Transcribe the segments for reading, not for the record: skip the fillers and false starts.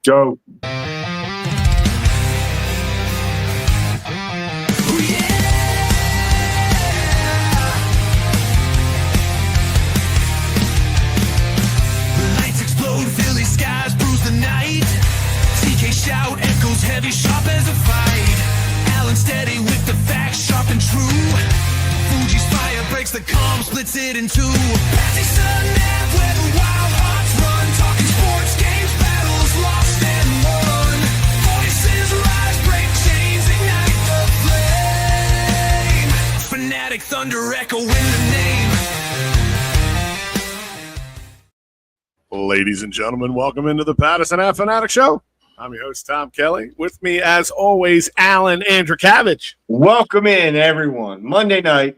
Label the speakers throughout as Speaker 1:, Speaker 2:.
Speaker 1: Joe.
Speaker 2: Philly skies bruise the night. TK shout echoes heavy, sharp as a fight. Allen steady with the facts, sharp and true. Fuji's fire breaks the calm, splits it in two. Pattison Ave where the wild hearts run. Talking sports, games, battles, lost and won. Voices rise, break chains, ignite the flame. Fanatic thunder echoing the name.
Speaker 3: Ladies and gentlemen, welcome into the Pattison Ave Phanatics Show. I'm your host, Tom Kelly. With me, as always, Alan Andrukavich.
Speaker 1: Welcome in, everyone. Monday night.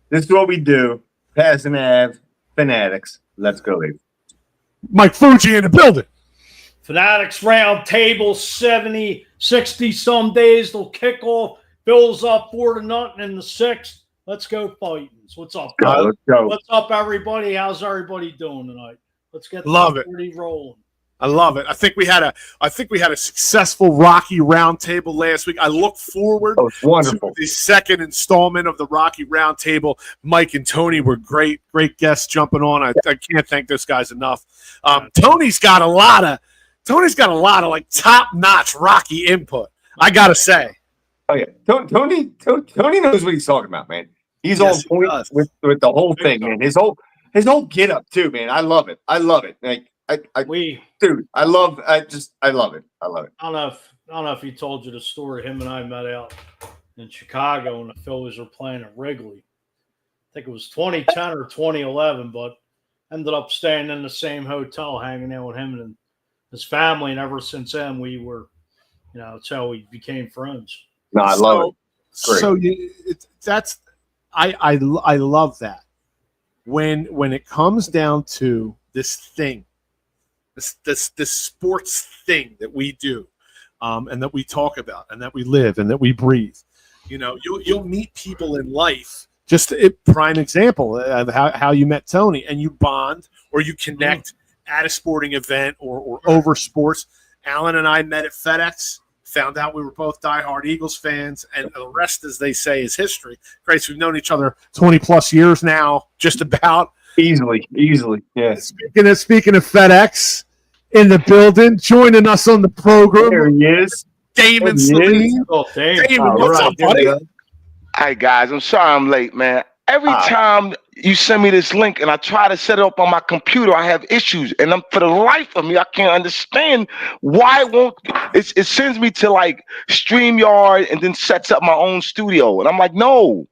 Speaker 1: This is what we do. Pattison Ave Phanatics. Let's go, Abe.
Speaker 3: Mike Fuji in the building.
Speaker 4: Fanatics round table, 70, 60 some days. They'll kick off. Bills up 4-0 in the sixth. Let's go Titans. What's up, guys?
Speaker 1: Let's go.
Speaker 4: What's up, everybody? How's everybody doing tonight? Let's get
Speaker 3: the
Speaker 4: party rolling.
Speaker 3: I love it. I think we had a successful Rocky Roundtable last week. I look forward to the second installment of the Rocky Roundtable. Mike and Tony were great guests jumping on. I can't thank those guys enough. Tony's got a lot of like top-notch Rocky input, I gotta say.
Speaker 1: Oh yeah, Tony knows what he's talking about, man. He's on point with the whole thing, man. His whole get up too, man. I love it. Like I love it. I love it.
Speaker 4: I don't know if he told you the story. Him and I met out in Chicago when the Phillies were playing at Wrigley. I think it was 2010 or 2011, but ended up staying in the same hotel, hanging out with him and his family. And ever since then, we were, that's how we became friends.
Speaker 1: No, I love
Speaker 3: it. So I love that. When it comes down to this thing, this sports thing that we do, and that we talk about, and that we live, and that we breathe, you'll meet people in life. Just a prime example of how you met Tony, and you bond or you connect at a sporting event or over sports. Alan and I met at FedEx. Found out we were both diehard Eagles fans, and the rest, as they say, is history. Grace, we've known each other 20-plus years now, just about.
Speaker 1: Easily, yeah.
Speaker 3: Speaking of FedEx, in the building, joining us on the program.
Speaker 1: There he is.
Speaker 3: Damon Saline. Damon, what's up, buddy?
Speaker 5: Hey, guys, I'm sorry I'm late, man. Every time you send me this link and I try to set it up on my computer, I have issues. And for the life of me, I can't understand why it sends me to like StreamYard and then sets up my own studio. And I'm like, no,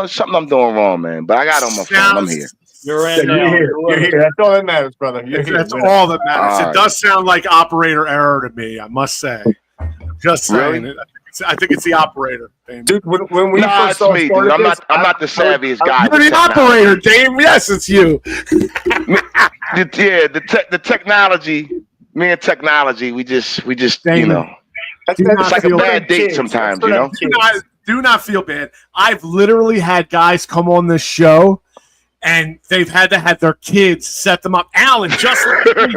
Speaker 5: something I'm doing wrong, man. But I got it on my phone. I'm here.
Speaker 1: You're here. That's all that matters, brother.
Speaker 3: That's all that matters. It does sound like operator error to me, I must say. Just saying. Really? I think it's the operator, Dame.
Speaker 1: Dude, when we first started,
Speaker 5: dude. I'm not the savviest guy.
Speaker 3: You're the operator, Dame. Yes, it's you.
Speaker 5: The technology. Me and technology. We just
Speaker 3: Dame,
Speaker 5: it's like a bad date sometimes.
Speaker 3: Do not feel bad. I've literally had guys come on this show, and they've had to have their kids set them up. Alan, just like me.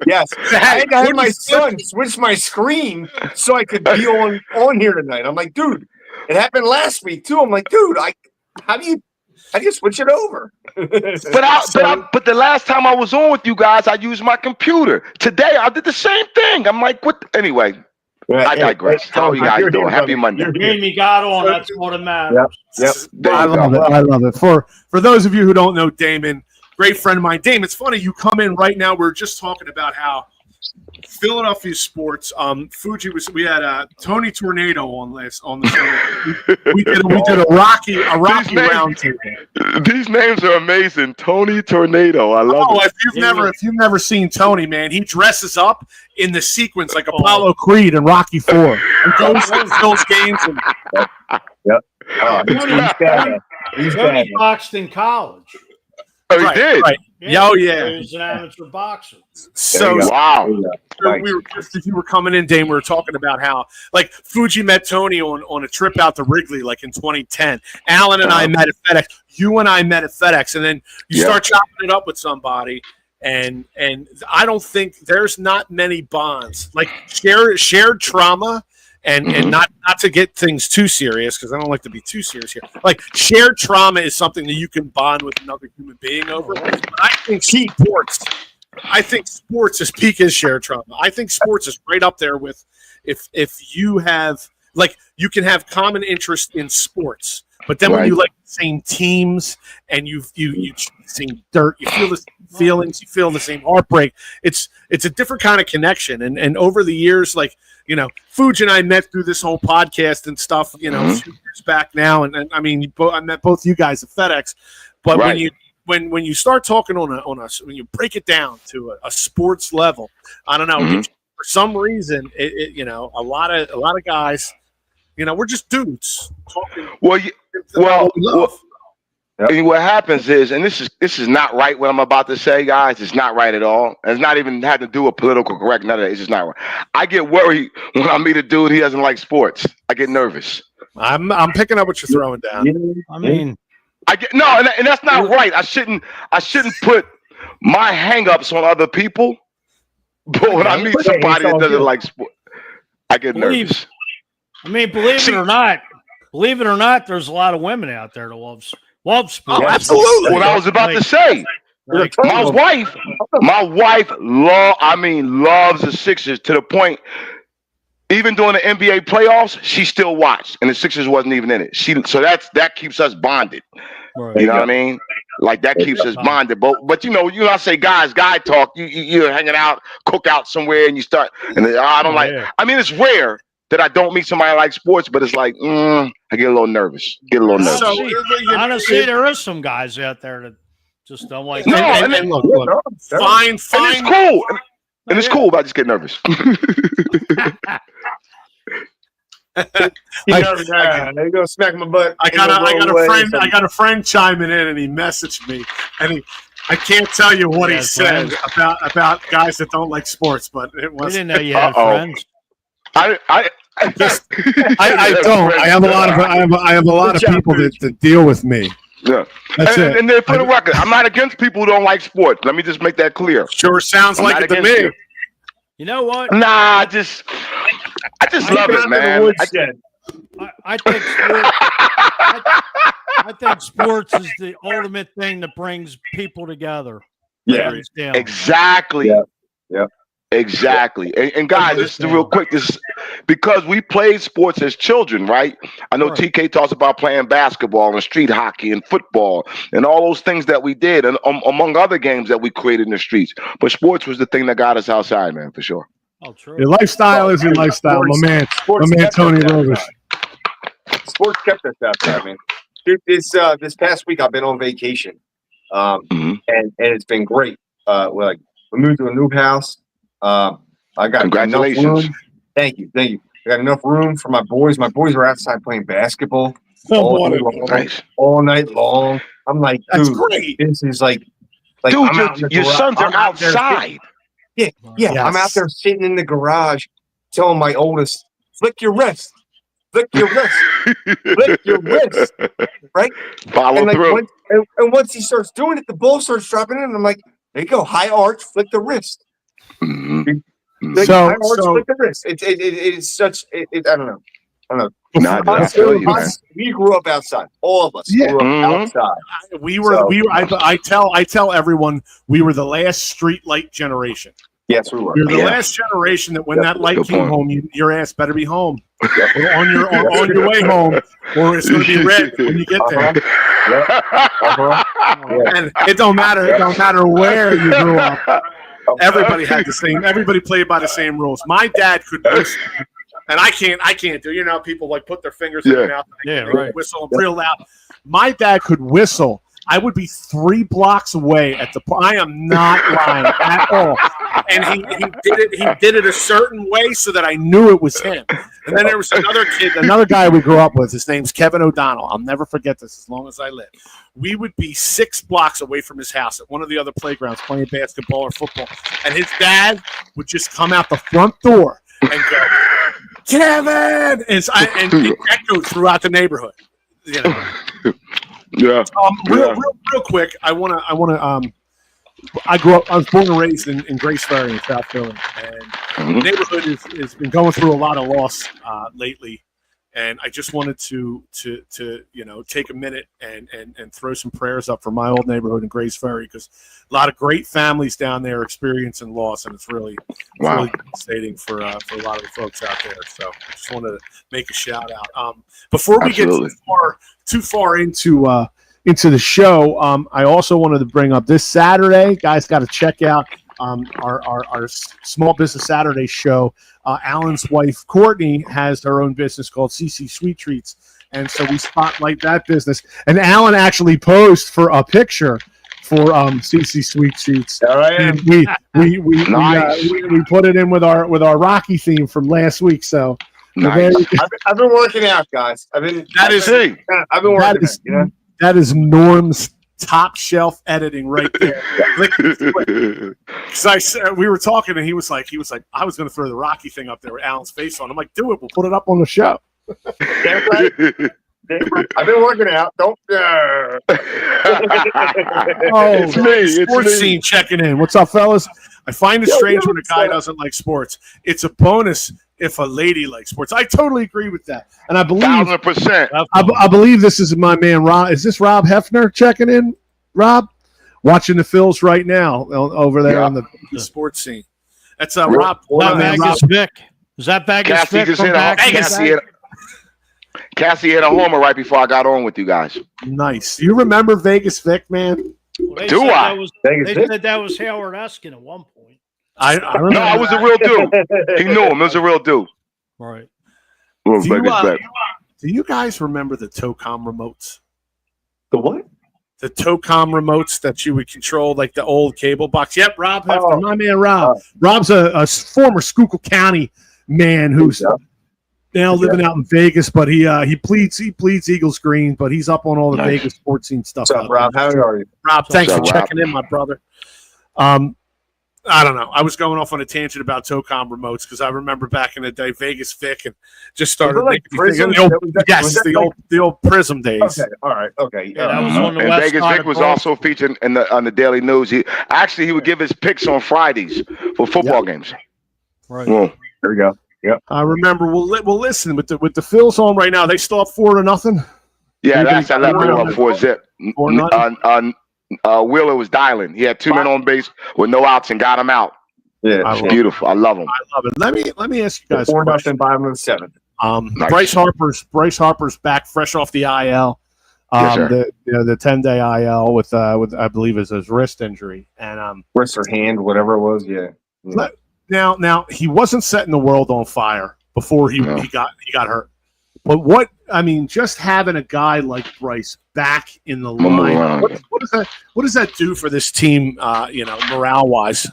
Speaker 1: Yes. I had my son switch my screen so I could be on here tonight. I'm like, dude, it happened last week too. I'm like, dude, how do you switch it over?
Speaker 5: But the last time I was on with you guys, I used my computer. Today I did the same thing. I'm like, what? Anyway. I digress. How are you guys doing? Happy Monday.
Speaker 4: Jamie got on. That's what it matters.
Speaker 1: Yep.
Speaker 3: I love it. For those of you who don't know Damon, great friend of mine. Damon, it's funny you come in right now. We're just talking about how Philadelphia sports. We had Tony Tornado on the show. We did a Rocky roundtable.
Speaker 5: These names are amazing. Tony Tornado. I love it.
Speaker 3: If you've never seen Tony, man, he dresses up in the sequence like Apollo Creed and Rocky IV. And goes to Phil's games.
Speaker 1: Yep. He's
Speaker 4: Tony boxed in college.
Speaker 5: Oh, he did?
Speaker 3: Right.
Speaker 4: Yeah,
Speaker 3: yeah.
Speaker 4: He was an amateur boxer.
Speaker 3: So,
Speaker 5: wow.
Speaker 3: If you were coming in, Dame, we were talking about how, like, Fuji met Tony on a trip out to Wrigley, like in 2010. Alan and I met at FedEx. You and I met at FedEx. And then you start chopping it up with somebody, And I don't think there's not many bonds like shared trauma and not to get things too serious, because I don't like to be too serious here. Like shared trauma is something that you can bond with another human being over. But I think sports is peak as shared trauma. I think sports is right up there with if you have like you can have common interest in sports, but then when you like the same teams and you same dirt, you feel the same feelings, you feel the same heartbreak. It's a different kind of connection. And over the years, like, you know, Fuji and I met through this whole podcast and stuff, you know, a few years back now. And I mean, I met both you guys at FedEx, but when you start talking on a when you break it down to a sports level, I don't know, for some reason, you know, a lot of guys, you know, we're just dudes talking.
Speaker 5: And what happens is, and this is not right what I'm about to say, guys. It's not right at all. It's not even had to do with political correct. None of that. It's just not right. I get worried when I meet a dude he doesn't like sports. I get nervous.
Speaker 3: I'm picking up what you're throwing down.
Speaker 4: I mean,
Speaker 5: I get and that's not right. I shouldn't put my hangups on other people. But when I meet somebody that doesn't like sports, I get nervous.
Speaker 4: I mean, believe it or not, there's a lot of women out there that love sports.
Speaker 3: Oh, absolutely.
Speaker 5: What I was about to say. My wife loves the Sixers to the point, even during the NBA playoffs, she still watched, and the Sixers wasn't even in it. So that keeps us bonded. Right. You know what I mean? Like that keeps us bonded. But you know, I say guy talk. You're hanging out, cook out somewhere, and you start. And I don't like. I mean, it's rare that I don't meet somebody like sports, but it's like I get a little nervous.
Speaker 4: Honestly, there is some guys out there that just don't like.
Speaker 3: Look, fine.
Speaker 5: And it's cool. And it's cool, but I just get nervous.
Speaker 1: They're gonna smack my butt.
Speaker 3: I got a friend chiming in, and he messaged me, and I can't tell you what he said about guys that don't like sports, but it was.
Speaker 4: I didn't know you had friends.
Speaker 5: I
Speaker 3: don't. I have a lot of people that deal with me.
Speaker 5: Yeah,
Speaker 3: that's it.
Speaker 5: And then for the record, I'm not against people who don't like sports. Let me just make that clear.
Speaker 3: Sure, sounds like it to me.
Speaker 4: You know what?
Speaker 5: Nah, I just love it, man.
Speaker 4: I think sports is the ultimate thing that brings people together.
Speaker 5: Yeah, exactly. Yeah. Exactly. And guys, this is real quick. This because we played sports as children, right? I know TK talks about playing basketball and street hockey and football and all those things that we did, and among other games that we created in the streets. But sports was the thing that got us outside, man, for sure.
Speaker 4: Oh, true.
Speaker 3: Your lifestyle is your lifestyle, my man Tony Rovers.
Speaker 1: Sports kept us outside, man. Dude, this past week I've been on vacation, and it's been great. We moved to a new house. I got
Speaker 5: congratulations.
Speaker 1: Enough room. Thank you. I got enough room for my boys. My boys are outside playing basketball all night long. I'm like, dude, that's great. This is like
Speaker 5: dude, your sons are outside.
Speaker 1: Yeah. Yes. I'm out there sitting in the garage, telling my oldest, "Flick your wrist, flick your wrist, right?"
Speaker 5: Follow through.
Speaker 1: And once he starts doing it, the ball starts dropping in, and I'm like, "There you go, high arch, flick the wrist."
Speaker 3: So
Speaker 1: flick the wrist. It is such. I don't know. We grew up outside. All of us grew up outside.
Speaker 3: I tell everyone we were the last street light generation.
Speaker 1: Yes, we were.
Speaker 3: We were the last generation that when that light came home, your ass better be home. on your way home, or it's going to be red when you get there. And it don't matter. It don't matter where you grew up. Everybody had the same. Everybody played by the same rules. My dad could whistle, and I can't do. You know, people like put their fingers in their mouth. And whistle real loud. My dad could whistle. I would be 3 blocks away at the. I am not lying at all. And he did it a certain way so that I knew it was him. And then there was another guy we grew up with. His name's Kevin O'Donnell. I'll never forget this as long as I live. We would be 6 blocks away from his house at one of the other playgrounds playing basketball or football. And his dad would just come out the front door and go, "Kevin!" And it echoed throughout the neighborhood. You know.
Speaker 5: Yeah.
Speaker 3: Real quick, I want to I was born and raised in Grace Ferry in South Philly, and the neighborhood has been going through a lot of loss lately. And I just wanted to take a minute and throw some prayers up for my old neighborhood in Grace Ferry, because a lot of great families down there experiencing loss, and it's really devastating for a lot of the folks out there. So I just wanted to make a shout out. Before we get too far into the show, I also wanted to bring up this Saturday, guys, got to check out our Small Business Saturday show. Alan's wife, Courtney, has her own business called CC Sweet Treats. And so we spotlight that business. And Alan actually posed for a picture for CC Sweet Treats.
Speaker 1: All right.
Speaker 3: And we put it in with our Rocky theme from last week. So
Speaker 5: nice.
Speaker 1: I've been working out, guys. I've been working out, you know?
Speaker 3: That is Norm's top shelf editing right there. Because we were talking, and he was like, I was going to throw the Rocky thing up there with Alan's face on. I'm like, do it. We'll put it up on the show.
Speaker 1: Damn right. I've been working out. Don't.
Speaker 3: It's me. Sports scene checking in. What's up, fellas? I find it strange when a guy doesn't like sports. It's a bonus if a lady likes sports. I totally agree with that, and I believe
Speaker 5: 1,000%.
Speaker 3: I believe this is my man Rob. Is this Rob Hefner checking in? Rob, watching the Phils right now over there on the sports scene. That's Rob.
Speaker 4: Vegas Vic. Is that Vegas
Speaker 5: Cassie
Speaker 4: Vic?
Speaker 5: just hit Cassie hit a homer right before I got on with you guys.
Speaker 3: Nice. Do you remember Vegas Vic, man?
Speaker 4: Well, they
Speaker 5: Do
Speaker 4: said
Speaker 5: I?
Speaker 4: They said that was Howard Eskin at one point.
Speaker 3: I remember.
Speaker 5: No, I was a real dude. He knew him. It was a real dude.
Speaker 4: Right.
Speaker 3: Do you guys remember the Tocom remotes?
Speaker 1: The what?
Speaker 3: The Tocom remotes that you would control, like the old cable box. Yep, Rob Hefner, my man Rob. Rob's a former Schuylkill County man who's now living out in Vegas, but he pleads Eagles green, but he's up on all the Vegas sports scene stuff.
Speaker 1: What's up, Rob? How are you?
Speaker 3: Rob, thanks for checking in, my brother. I don't know. I was going off on a tangent about Tocom remotes because I remember back in the day, Vegas Vic, and just started thinking the old Prism days.
Speaker 1: Okay, all right, okay.
Speaker 4: Yeah, that was on the
Speaker 5: and
Speaker 4: West
Speaker 5: Vegas
Speaker 4: side
Speaker 5: Vic
Speaker 4: of
Speaker 5: was
Speaker 4: Brooklyn.
Speaker 5: also featured on the Daily News. He would give his picks on Fridays for football games.
Speaker 4: Right.
Speaker 5: Well,
Speaker 1: There we go. Yep.
Speaker 3: I remember. Well, listen, with the Phils on right now, they still up 4-0.
Speaker 5: yeah, that's I left it up for zip.
Speaker 3: 4-0.
Speaker 5: Wheeler was dialing. He had two men on base with no outs and got him out.
Speaker 1: Yeah,
Speaker 5: It's beautiful. I love him.
Speaker 3: I love it. Let me ask you guys.
Speaker 1: 4-0, bottom of the seventh.
Speaker 3: Nice. Bryce Harper's back, fresh off the IL.
Speaker 5: Yes, sir.
Speaker 3: The 10-day IL with I believe is his wrist injury and
Speaker 1: wrist or hand, whatever it was. Yeah.
Speaker 3: Now he wasn't setting the world on fire before he got hurt. But just having a guy like Bryce back in the line, what does that do for this team? Morale wise.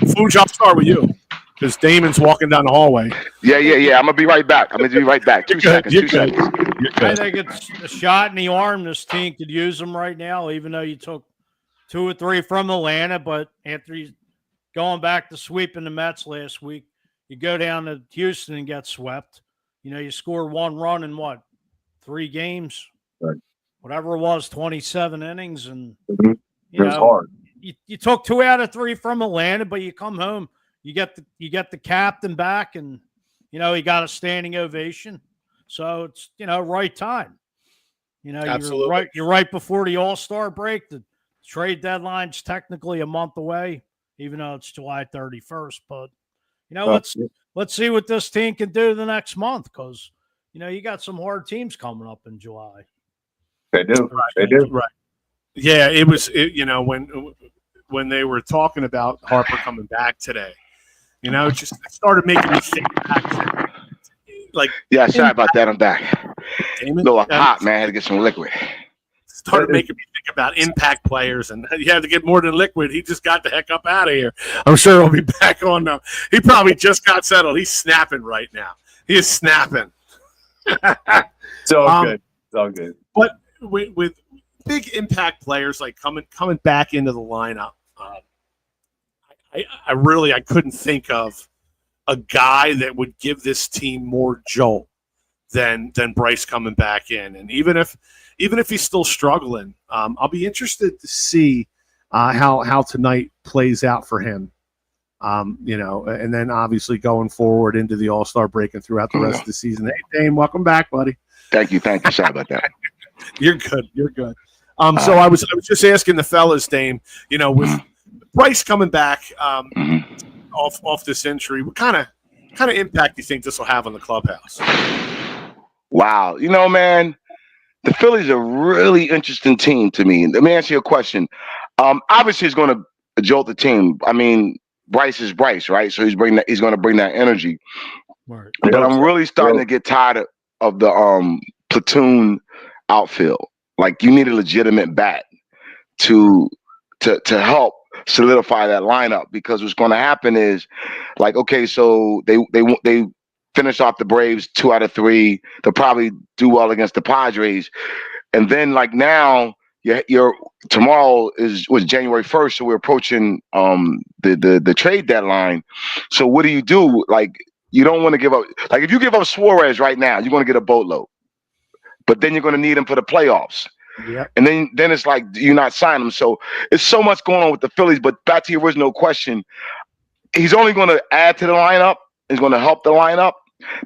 Speaker 3: Fuge, I'll start with you because Damon's walking down the hallway.
Speaker 5: Yeah. I'm gonna be right back. 2 seconds. 2 seconds.
Speaker 4: I think it's a shot in the arm. This team could use them right now, even though you took 2 or 3 from Atlanta. But after he's going back to sweeping the Mets last week, you go down to Houston and get swept. You score 1 run in 3 games,
Speaker 1: right?
Speaker 4: Whatever it was, 27 innings, and
Speaker 1: It was hard.
Speaker 4: You took 2 out of 3 from Atlanta, but you come home, you get the captain back, and he got a standing ovation. So it's right time.
Speaker 3: Absolutely.
Speaker 4: You're right before the All-Star break. The trade deadline's technically a month away, even though it's July 31st. But let's see what this team can do the next month, because you got some hard teams coming up in July.
Speaker 1: They do.
Speaker 3: Right.
Speaker 1: They do.
Speaker 3: Right. Yeah, it was. When they were talking about Harper coming back today, it just started making me think back.
Speaker 5: Sorry about that. I'm back.
Speaker 3: Damon,
Speaker 5: A little hot, man. I had to get some liquid.
Speaker 3: Started making me think about impact players, and you had to get more than liquid. He just got the heck up out of here. I'm sure he'll be back on now. He probably just got settled. He's snapping right now. He is snapping.
Speaker 1: It's all good. It's all good.
Speaker 3: But with big impact players like coming back into the lineup, I couldn't think of a guy that would give this team more jolt than Bryce coming back in. And even if he's still struggling, I'll be interested to see how tonight plays out for him. And then obviously going forward into the All-Star break and throughout the rest of the season. Hey, Dame, welcome back, buddy.
Speaker 5: Thank you. Sorry about that.
Speaker 3: You're good. So I was just asking the fellas, Dame, with Bryce coming back off this injury, what kind of impact do you think this will have on the clubhouse?
Speaker 5: Wow. Man, the Phillies are a really interesting team to me. Let me answer your question. Obviously, it's going to jolt the team. I mean, Bryce is Bryce, right? So he's going to bring that energy.
Speaker 4: Right.
Speaker 5: But I'm really starting to get tired of the platoon outfield. Like, you need a legitimate bat to help solidify that lineup, because what's going to happen is, like, okay, so they finish off the Braves 2 out of 3. They'll probably do well against the Padres, and then like now. Your tomorrow was January 1st, so we're approaching the trade deadline. So what do? Like, you don't want to give up. Like, if you give up Suarez right now, you're going to get a boatload, but then you're going to need him for the playoffs.
Speaker 3: Yeah.
Speaker 5: And then it's like you're not signing him. So it's so much going on with the Phillies. But back to your original question, he's only going to add to the lineup. He's going to help the lineup,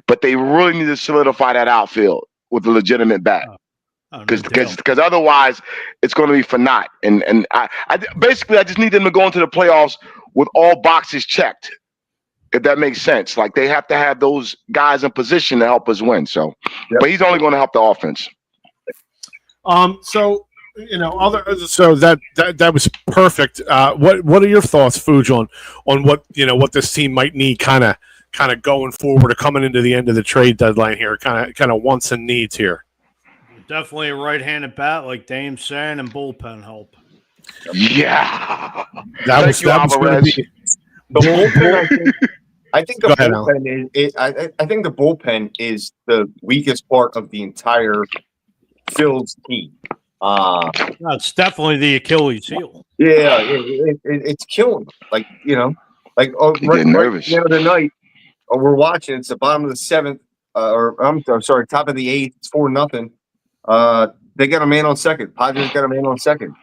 Speaker 5: but they really need to solidify that outfield with a legitimate bat. Because otherwise it's going to be for naught. And I basically just need them to go into the playoffs with all boxes checked, if that makes sense. Like, they have to have those guys in position to help us win. So, But he's only going to help the offense.
Speaker 3: So that was perfect. What are your thoughts, Fuj, on what this team might need kind of going forward or coming into the end of the trade deadline here, kind of wants and needs here?
Speaker 4: Definitely a right-handed bat, like Dame's saying, and bullpen help.
Speaker 5: Yeah,
Speaker 3: that was going to be
Speaker 1: the bullpen. I think the bullpen is. I think the bullpen is the weakest part of the entire Phil's team.
Speaker 4: It's definitely the Achilles heel.
Speaker 1: Yeah, it's killing them. Like,
Speaker 5: nervous.
Speaker 1: The other night, we're watching. It's the bottom of the 7th, or I'm sorry, top of the 8th. It's 4-0. They got a man on second. Padres got a man on second.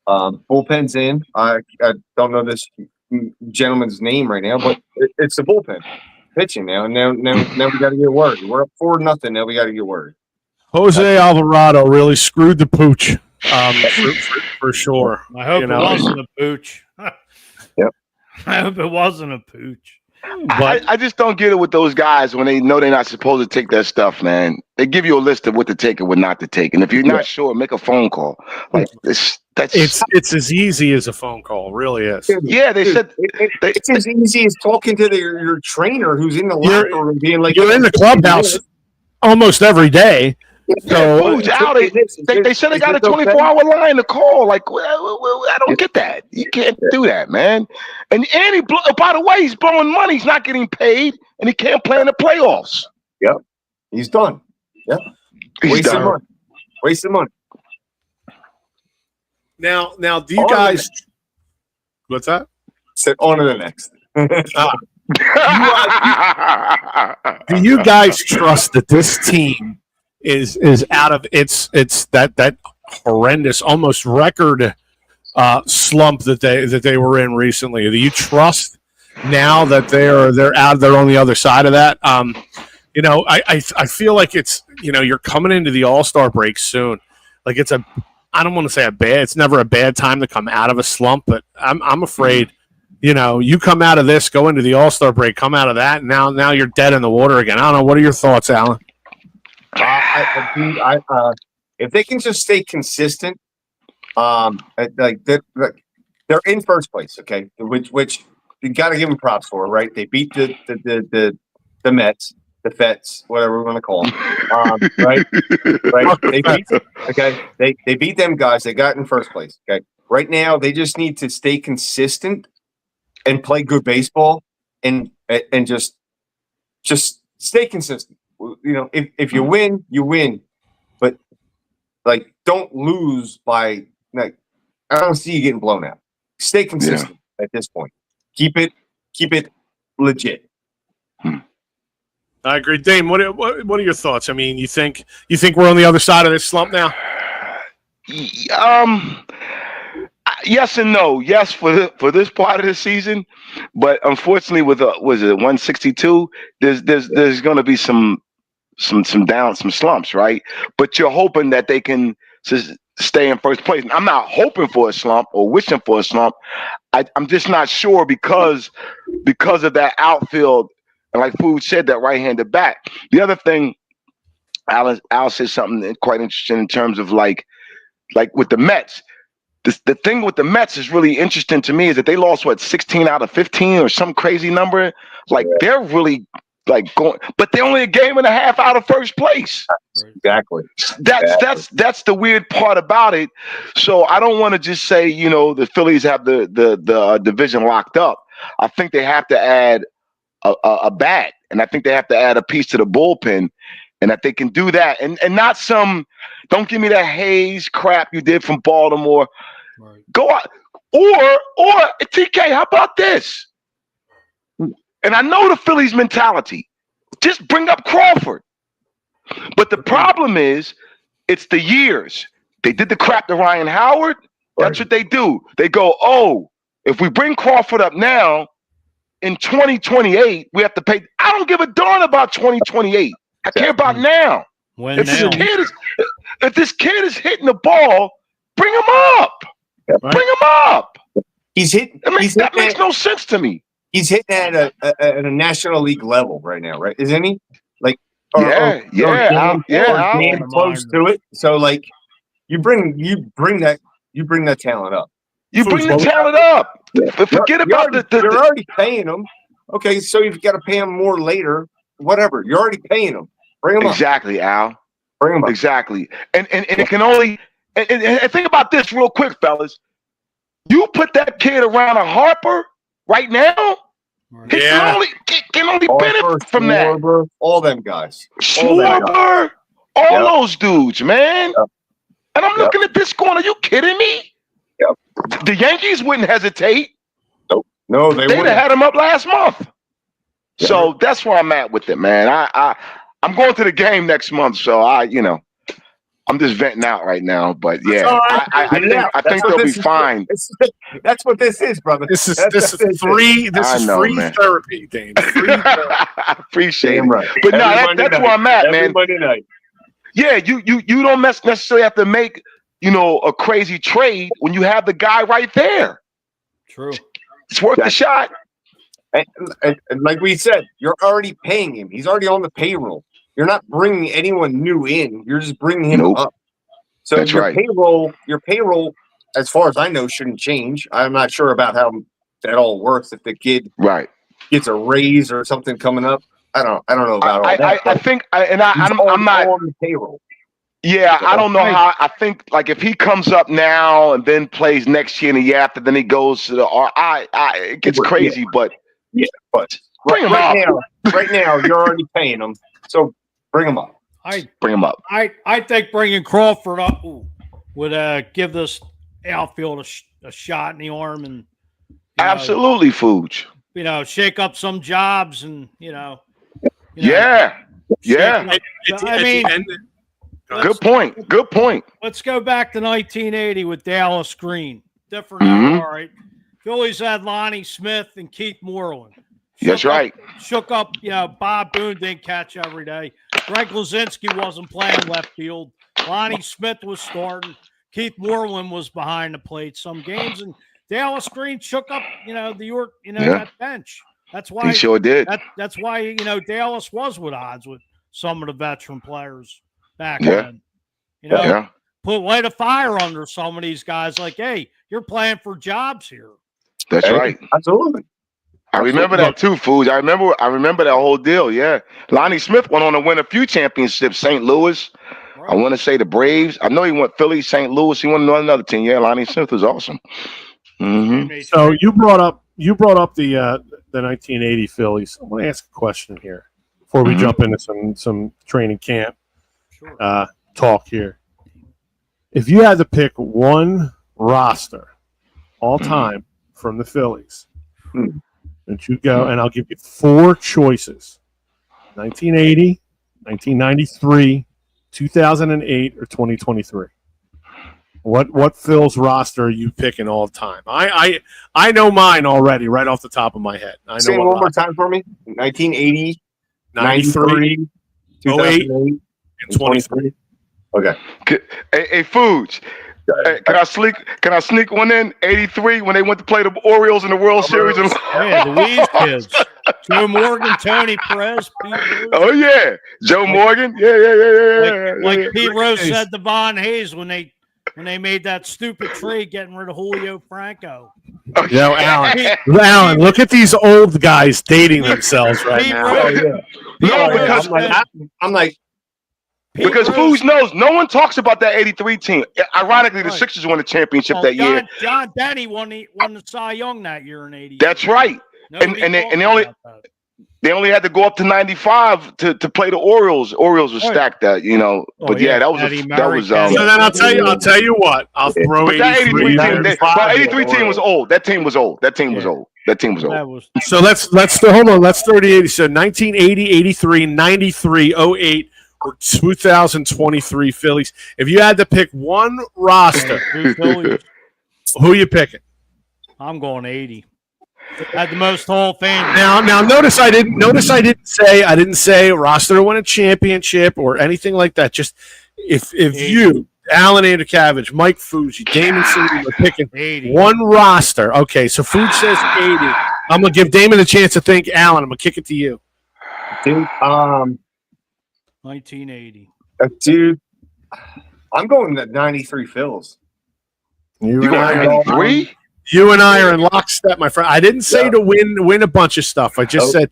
Speaker 1: Bullpen's in. I don't know this gentleman's name right now, but it's the bullpen pitching now. Now we got to get word. We're up 4-0. Now we got to get word.
Speaker 3: Jose Alvarado really screwed the pooch, for sure.
Speaker 4: I hope it wasn't a pooch.
Speaker 1: Yep.
Speaker 4: I hope it wasn't a pooch.
Speaker 5: But I just don't get it with those guys when they know they're not supposed to take that stuff, man. They give you a list of what to take and what not to take, and if you're not sure, make a phone call. Like this,
Speaker 3: it's as easy as a phone call, it really is.
Speaker 5: Yeah, said
Speaker 1: it's as easy as talking to your trainer who's in the locker room, being like,
Speaker 3: "You're in the clubhouse almost every day." So
Speaker 5: they said they got a 24-hour line to call. Like, I don't get that. You can't do that, man. And he, by the way, he's blowing money. He's not getting paid, and he can't play in the playoffs.
Speaker 1: Yep, he's done. Yep, wasting money.
Speaker 3: Now, do you guys? What's that?
Speaker 1: Sit on to the next.
Speaker 3: Do you guys trust that this team is out of its that horrendous, almost record slump that they were in recently? Do you trust now that they're out, they're on the other side of that? I feel like it's, you're coming into the All-Star break soon. Like, I don't want to say it's never a bad time to come out of a slump, but I'm afraid, you come out of this, go into the All-Star break, come out of that, and now you're dead in the water again. I don't know. What are your thoughts, Alan?
Speaker 1: If they can just stay consistent, like they're in first place, okay, which you got to give them props for, right? They beat the Mets, the Fets, whatever we want to call them, right? They beat them guys. They got in first place, okay. Right now, they just need to stay consistent and play good baseball, and just stay consistent. If you win, you win, but like, don't lose by, like, I don't see you getting blown out. Stay consistent at this point. Keep it legit.
Speaker 3: I agree, Dame. What are your thoughts? I mean, you think we're on the other side of this slump now?
Speaker 5: yes and no. Yes for this part of the season, but unfortunately, with was it 162? There's going to be some down, some slumps, right? But you're hoping that they can stay in first place. I'm not hoping for a slump or wishing for a slump. I'm just not sure because of that outfield, and like Food said, that right-handed bat. The other thing, Al said something quite interesting in terms of like with the Mets. The thing with the Mets is really interesting to me is that they lost 16 out of 15 or some crazy number. Like they're really like going, but they're only a game and a half out of first place.
Speaker 1: Exactly.
Speaker 5: That's the weird part about it. So I don't want to just say the Phillies have the division locked up. I think they have to add a bat, and I think they have to add a piece to the bullpen, and that they can do that, and not some. Don't give me that Hayes crap you did from Baltimore.
Speaker 4: Right.
Speaker 5: Go out, or TK. How about this? And I know the Phillies mentality. Just bring up Crawford. But the problem is, it's the years. They did the crap to Ryan Howard. That's what they do. They go, oh, if we bring Crawford up now, in 2028, we have to pay. I don't give a darn about 2028. I care about now. If this kid is hitting the ball, bring him up.
Speaker 1: Right.
Speaker 5: Bring him up. That makes no sense to me.
Speaker 1: He's hitting at a National League level right now, right? Isn't he? Like,
Speaker 5: damn
Speaker 1: close to it. So, like, you bring that talent up.
Speaker 5: You bring the talent up. Forget about
Speaker 1: you're already paying them. Okay, so you've got to pay them more later. Whatever. You're already paying them. Bring them
Speaker 5: exactly,
Speaker 1: up.
Speaker 5: Al.
Speaker 1: Bring them up.
Speaker 5: Exactly. And it can only and think about this real quick, fellas. You put that kid around a Harper right now. He can only benefit from
Speaker 1: Schwarber, all them guys.
Speaker 5: Schwarber, all those dudes, man. Yep. And I'm looking at this going, are you kidding me? Yep. The Yankees wouldn't hesitate.
Speaker 1: Nope. No, they'd
Speaker 5: have had him up last month. Yep. So that's where I'm at with it, man. I'm going to the game next month, so I'm just venting out right now, but yeah, I think they'll be fine.
Speaker 1: That's what this is, brother.
Speaker 3: This is free therapy, Dane.
Speaker 5: I appreciate it.
Speaker 1: Right.
Speaker 5: But that's where I'm at, man.
Speaker 1: Monday night.
Speaker 5: Yeah, you don't necessarily have to make a crazy trade when you have the guy right there.
Speaker 4: True.
Speaker 5: It's worth the shot.
Speaker 1: And like we said, you're already paying him. He's already on the payroll. You're not bringing anyone new in. You're just bringing him up. So
Speaker 5: that's right.
Speaker 1: Your payroll, as far as I know, shouldn't change. I'm not sure about how that all works. If the kid gets a raise or something coming up, I don't know about all that.
Speaker 5: I think, I'm not on the payroll. Yeah, I don't know how. I think like if he comes up now and then plays next year and the year after, then he goes to the it gets crazy. But bring him up.
Speaker 1: Right now, you're already paying him. So bring him up.
Speaker 5: Bring him up.
Speaker 4: I think bringing Crawford up would give this outfield a shot in the arm and
Speaker 5: absolutely, Fuge.
Speaker 4: Shake up some jobs and
Speaker 5: Yeah. Good point.
Speaker 4: Let's go back to 1980 with Dallas Green. Different era, all right. Phillies had Lonnie Smith and Keith Moreland.
Speaker 5: That's right.
Speaker 4: Shook up, Bob Boone didn't catch every day. Greg Lazinski wasn't playing left field. Lonnie Smith was starting. Keith Moreland was behind the plate some games, and Dallas Green shook up, that bench. That's why
Speaker 5: he sure did.
Speaker 4: That's why Dallas was with odds with some of the veteran players back then. Light a fire under some of these guys. Like, hey, you're playing for jobs here.
Speaker 5: That's right.
Speaker 1: Absolutely.
Speaker 5: I remember that too, Food. I remember that whole deal. Yeah, Lonnie Smith went on to win a few championships. St. Louis. Right. I want to say the Braves. I know he went Phillies, St. Louis. He went on another team. Yeah, Lonnie Smith was awesome. Mm-hmm.
Speaker 3: So you brought up the 1980 Phillies. I want to ask a question here before we jump into some training camp talk here. If you had to pick one roster all time from the Phillies. And you go, and I'll give you 4 choices: 1980, 1993, 2008, or 2023. What Phil's roster are you picking all the time? I know mine already right off the top of my head. I know.
Speaker 1: Say it one more time for me. 1980,
Speaker 3: 93,
Speaker 1: 2008,
Speaker 3: and 23.
Speaker 1: Okay.
Speaker 5: Hey, Foods. Hey, can I sneak one in? 83 when they went to play the Orioles in the World Series.
Speaker 4: Yeah, the Weeds kids. Joe Morgan, Tony Perez, Pete Rose.
Speaker 5: Oh yeah, Joe Morgan. Yeah.
Speaker 4: Like Pete Rose said to Von Hayes when they made that stupid trade getting rid of Julio Franco.
Speaker 3: Alan, look at these old guys dating themselves right now.
Speaker 5: No, because
Speaker 1: I'm like.
Speaker 5: Because Foods knows no one talks about that 83 team. Ironically, the Sixers won the championship that year.
Speaker 4: John Denny won the Cy Young that year in '80.
Speaker 5: That's right. And they only had to go up to 95 to play the Orioles. Orioles were stacked that, But that was
Speaker 3: So then I'll tell you what. I'll throw
Speaker 5: but that 83 team. That 83 team was old. That team was old.
Speaker 3: So let's hold on. Let's throw the 80. So 1980, 83, 93, 08. Or 2023 Phillies. If you had to pick one roster, who are you picking?
Speaker 4: I'm going 80. Had the most Hall of Fame.
Speaker 3: Now notice I didn't say roster to win a championship or anything like that. Just if you, Alan Andrukavich, Mike Fuji, Damon Seeley were picking
Speaker 4: 80.
Speaker 3: One roster. Okay, so Fuji says 80. I'm gonna give Damon a chance to think. Alan, I'm gonna kick it to you.
Speaker 1: Dude,
Speaker 4: 1980.
Speaker 1: Dude, I'm going to 93 Phils.
Speaker 3: You
Speaker 5: going 93?
Speaker 3: You and I are in lockstep, my friend. I didn't say to win a bunch of stuff. I just said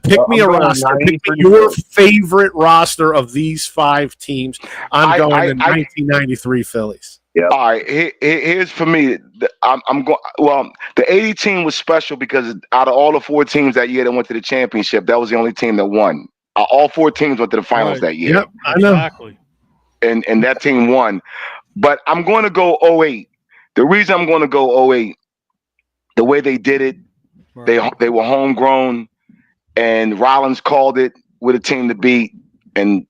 Speaker 3: pick me a roster. Pick me your favorite roster of these 5 teams. I'm going to 1993 Phillies.
Speaker 5: Yeah. All right. Here's for me. I'm going. Well, the 80 team was special because out of all the 4 teams that year that went to the championship, that was the only team that won. All 4 teams went to the finals that year.
Speaker 3: Yep, I know.
Speaker 4: Exactly.
Speaker 5: And that team won. But I'm going to go 08. The reason I'm going to go 08, the way they did it, they were homegrown, and Rollins called it with a team to beat. And,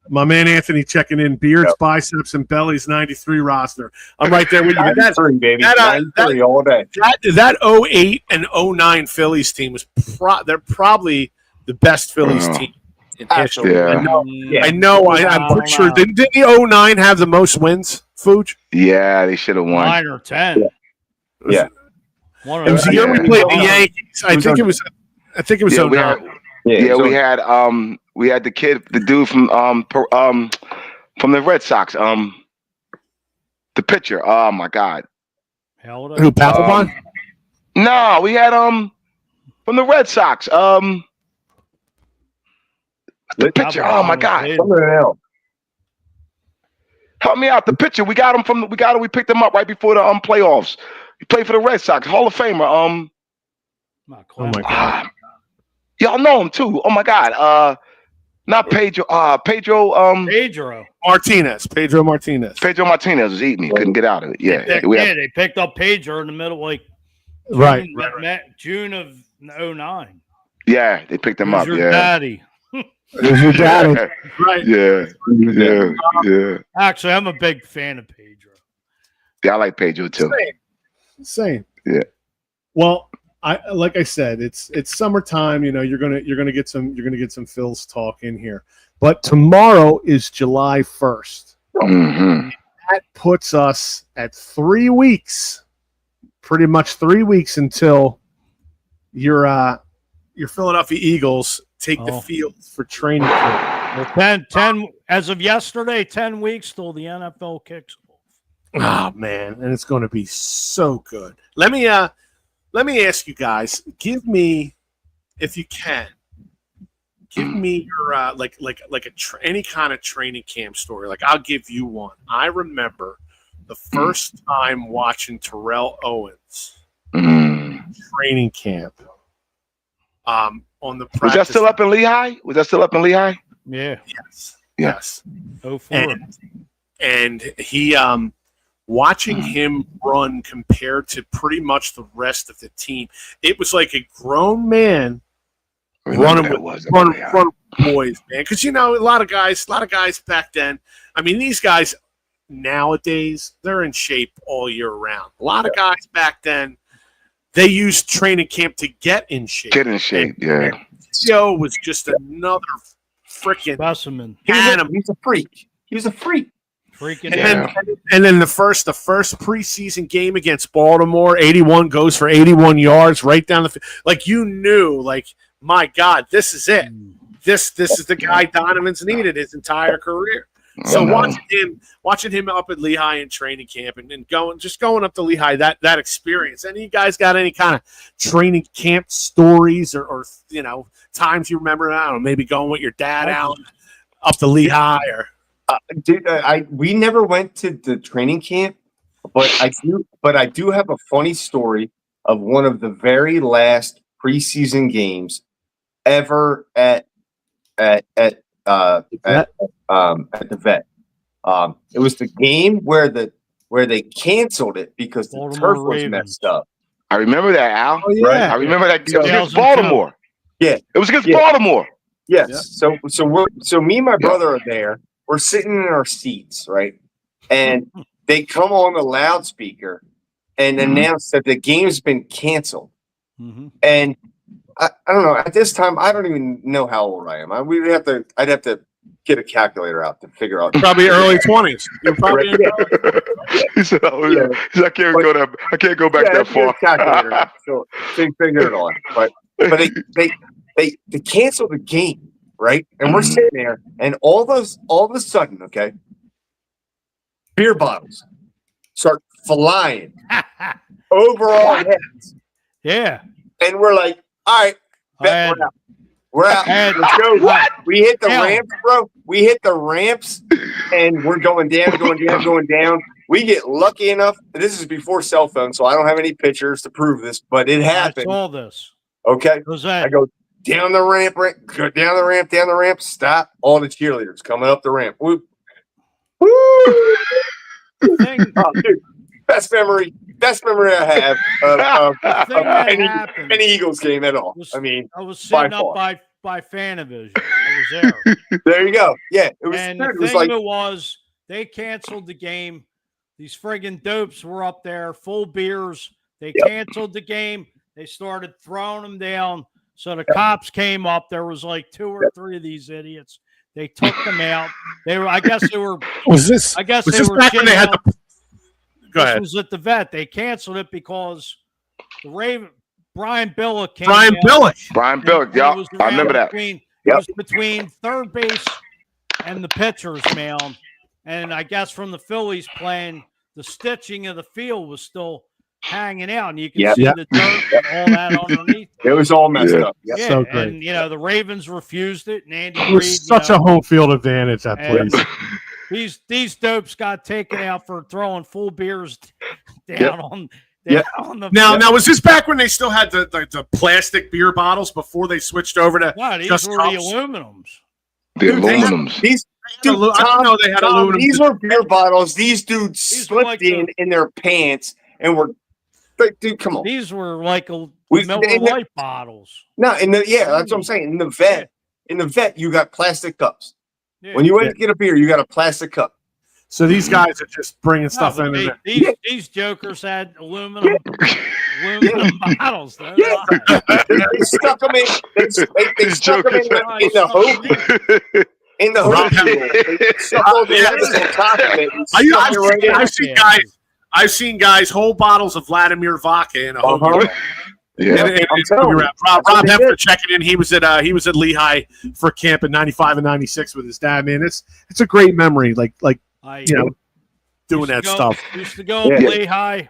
Speaker 3: My man Anthony checking in. Beards, biceps, and bellies, 93 roster. I'm right there with you.
Speaker 1: 93, baby. 93 all day.
Speaker 3: That 08 and 09 Phillies team was they're probably the best Phillies team in history.
Speaker 5: Yeah.
Speaker 3: I know. I'm pretty sure. Didn't the 09 have the most wins, Fuge?
Speaker 5: Yeah, they should have won.
Speaker 4: 9 or 10.
Speaker 1: Yeah.
Speaker 3: It was the year we played the Yankees. I think it was 09.
Speaker 5: We had the dude from the Red Sox. The pitcher. Oh my God.
Speaker 3: Who, Papelbon?
Speaker 5: No, we had from the Red Sox. The pitcher. Oh my God. Help me out. The pitcher. We got him we picked him up right before the playoffs. He played for the Red Sox. Hall of Famer.
Speaker 3: Oh my God.
Speaker 5: Y'all know him too. Oh my God. Not Pedro.
Speaker 4: Pedro
Speaker 3: Martinez. Pedro Martinez
Speaker 5: was eating me. Couldn't get out of it. Yeah.
Speaker 4: They picked up Pedro in the middle, June of 09.
Speaker 5: Yeah, they picked him up.
Speaker 4: Your daddy.
Speaker 3: Who's your daddy? Right.
Speaker 5: Yeah.
Speaker 4: Actually, I'm a big fan of Pedro.
Speaker 5: Yeah, I like Pedro too.
Speaker 3: Same.
Speaker 5: Yeah.
Speaker 3: Well, like I said, it's summertime. You're gonna get some Phil's talk in here. But tomorrow is July 1st.
Speaker 5: Mm-hmm.
Speaker 3: That puts us at 3 weeks, pretty much 3 weeks until your Philadelphia Eagles take the field for training camp.
Speaker 4: Well, 10 as of yesterday, 10 weeks till the NFL kicks off.
Speaker 3: Oh man, and it's going to be so good. Let me ask you guys. Give me, if you can, your any kind of training camp story. Like I'll give you one. I remember the first time watching Terrell Owens training camp. On the practice.
Speaker 5: Was that still up in Lehigh?
Speaker 4: Yeah.
Speaker 3: Yes.
Speaker 4: 04.
Speaker 3: And he watching him run compared to pretty much the rest of the team, it was like a grown man running with boys, man. Because a lot of guys back then. I mean, these guys nowadays, they're in shape all year round. A lot of guys back then, they used training camp to get in shape.
Speaker 5: Get in shape,
Speaker 3: and Joe was just another freaking
Speaker 4: specimen.
Speaker 1: He's a freak. He was a freak.
Speaker 4: Freaking.
Speaker 3: And then the first preseason game against Baltimore, 81 goes for 81 yards right down the field. Like, you knew, like, my God, this is it. This is the guy Donovan's needed his entire career. So watching him up at Lehigh in training camp and going up to Lehigh, that experience. Any of you guys got any kind of training camp stories or times you remember? I don't know, maybe going with your dad out up to Lehigh or.
Speaker 1: Dude, we never went to the training camp, but I do have a funny story of one of the very last preseason games ever at the vet. It was the game where they canceled it because the turf was messed up.
Speaker 5: I remember that, Al.
Speaker 3: Oh, yeah.
Speaker 5: Right? I remember that. It was against Baltimore.
Speaker 1: Yeah,
Speaker 5: it was against Baltimore.
Speaker 1: Yes. Yeah. So me and my brother are there. We're sitting in our seats, right? And they come on the loudspeaker and announce that the game's been canceled. Mm-hmm. And I don't know. At this time, I don't even know how old I am. I'd have to get a calculator out to figure out.
Speaker 3: Probably early 20s. You're probably
Speaker 5: He said, I can't go back that far.
Speaker 1: Calculator, so figure it out. But they canceled the game. Right, and we're sitting there, and all of a sudden, okay, beer bottles start flying over our heads.
Speaker 4: Yeah,
Speaker 1: and we're like, "All right, we're out. Let's go." What? We hit the ramps, bro. We hit the ramps, and we're going down. We get lucky enough. This is before cell phones, so I don't have any pictures to prove this, but it happened.
Speaker 4: I saw this.
Speaker 1: Okay, I go. Down the ramp, stop. All the cheerleaders coming up the ramp. Woo. Woo. Oh, dude, best memory I have of any Eagles game at all.
Speaker 4: I was sitting up by Fanavision. I was there.
Speaker 1: There you go. Yeah, it was.
Speaker 4: And
Speaker 1: it
Speaker 4: was they canceled the game. These friggin' dopes were up there, full beers. They canceled the game. They started throwing them down. So the cops came up. There was like 2 or 3 of these idiots. They took them out. I guess they were.
Speaker 3: Was this back when they had the? Go ahead.
Speaker 4: This was at the vet. They canceled it because the Brian Billick came.
Speaker 5: Brian Billick. Yeah, I remember that.
Speaker 4: It was between third base and the pitcher's mound, and I guess from the Phillies playing, the stitching of the field was still hanging out, and you can see the dirt and all that underneath.
Speaker 1: It was all messed up.
Speaker 4: Yeah,
Speaker 3: so great.
Speaker 4: And the Ravens refused it, and Andy
Speaker 3: Reid. It was such a home field advantage that place.
Speaker 4: These dopes got taken out for throwing full beers down on the.
Speaker 3: Now was this back when they still had the plastic beer bottles before they switched over to
Speaker 4: these
Speaker 3: just
Speaker 4: were
Speaker 3: cups?
Speaker 4: the aluminums.
Speaker 3: I don't know they had aluminum.
Speaker 1: These were beer bottles. These dudes slipped in their pants and were. Dude, come on.
Speaker 4: These were like Miller Lite bottles.
Speaker 1: No, that's what I'm saying. In the vet, you got plastic cups. Yeah. When you went to get a beer, you got a plastic cup.
Speaker 3: So these guys are just bringing stuff in there.
Speaker 4: These jokers had aluminum bottles. They
Speaker 1: stuck them in. They stuck them in the hoop. In the hoop. They stuck all the items on top of it.
Speaker 3: I've seen guys hold bottles of Vladimir vodka in a hoop.
Speaker 5: Yeah,
Speaker 3: Rob Hefner checking in. He was at Lehigh for camp in '95 and '96 with his dad. Man, it's a great memory. Like doing that stuff.
Speaker 4: Used to go to Lehigh,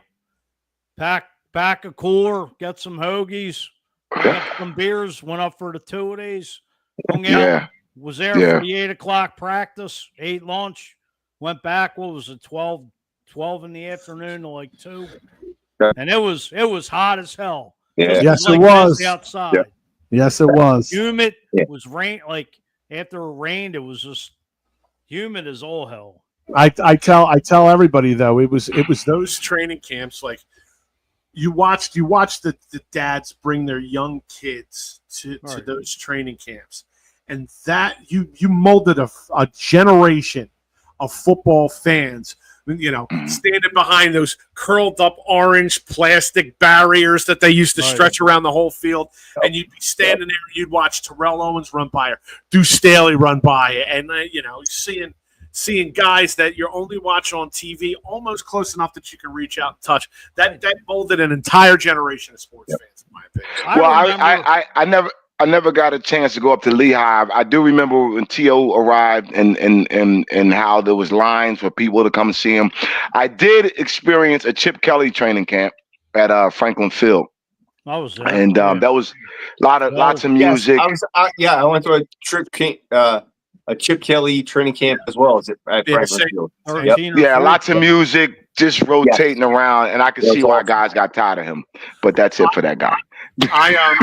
Speaker 4: pack a cooler, get some hoagies, get some beers. Went up for the 2 days. Hung out. Was there for the 8 o'clock practice. Ate lunch. Went back. What was it? 12 in the afternoon to like 2. And it was hot as hell.
Speaker 1: Yeah.
Speaker 3: Yes,
Speaker 4: it
Speaker 3: was.
Speaker 4: Outside.
Speaker 3: Yeah. Yes, it was.
Speaker 4: Humid. It was rain. Like after it rained, it was just humid as all hell.
Speaker 3: I tell everybody though, it was those training camps. Like you watched the dads bring their young kids to those training camps, and that you molded a generation of football fans standing behind those curled up orange plastic barriers that they used to stretch around the whole field. And you'd be standing there and you'd watch Terrell Owens run by or Deuce Staley run by. And, seeing guys that you're only watching on TV almost close enough that you can reach out and touch. That molded an entire generation of sports fans, in my opinion.
Speaker 5: I never got a chance to go up to Lehigh. I do remember when T.O. arrived and how there was lines for people to come and see him. I did experience a Chip Kelly training camp at Franklin Field.
Speaker 4: I was there.
Speaker 5: And that was lots of music.
Speaker 1: Yes, I went to a Chip Kelly training camp as well as at Franklin Field.
Speaker 5: Yeah, lots of music just rotating around, and I could see why guys got tired of him. But that's it for that guy.
Speaker 3: I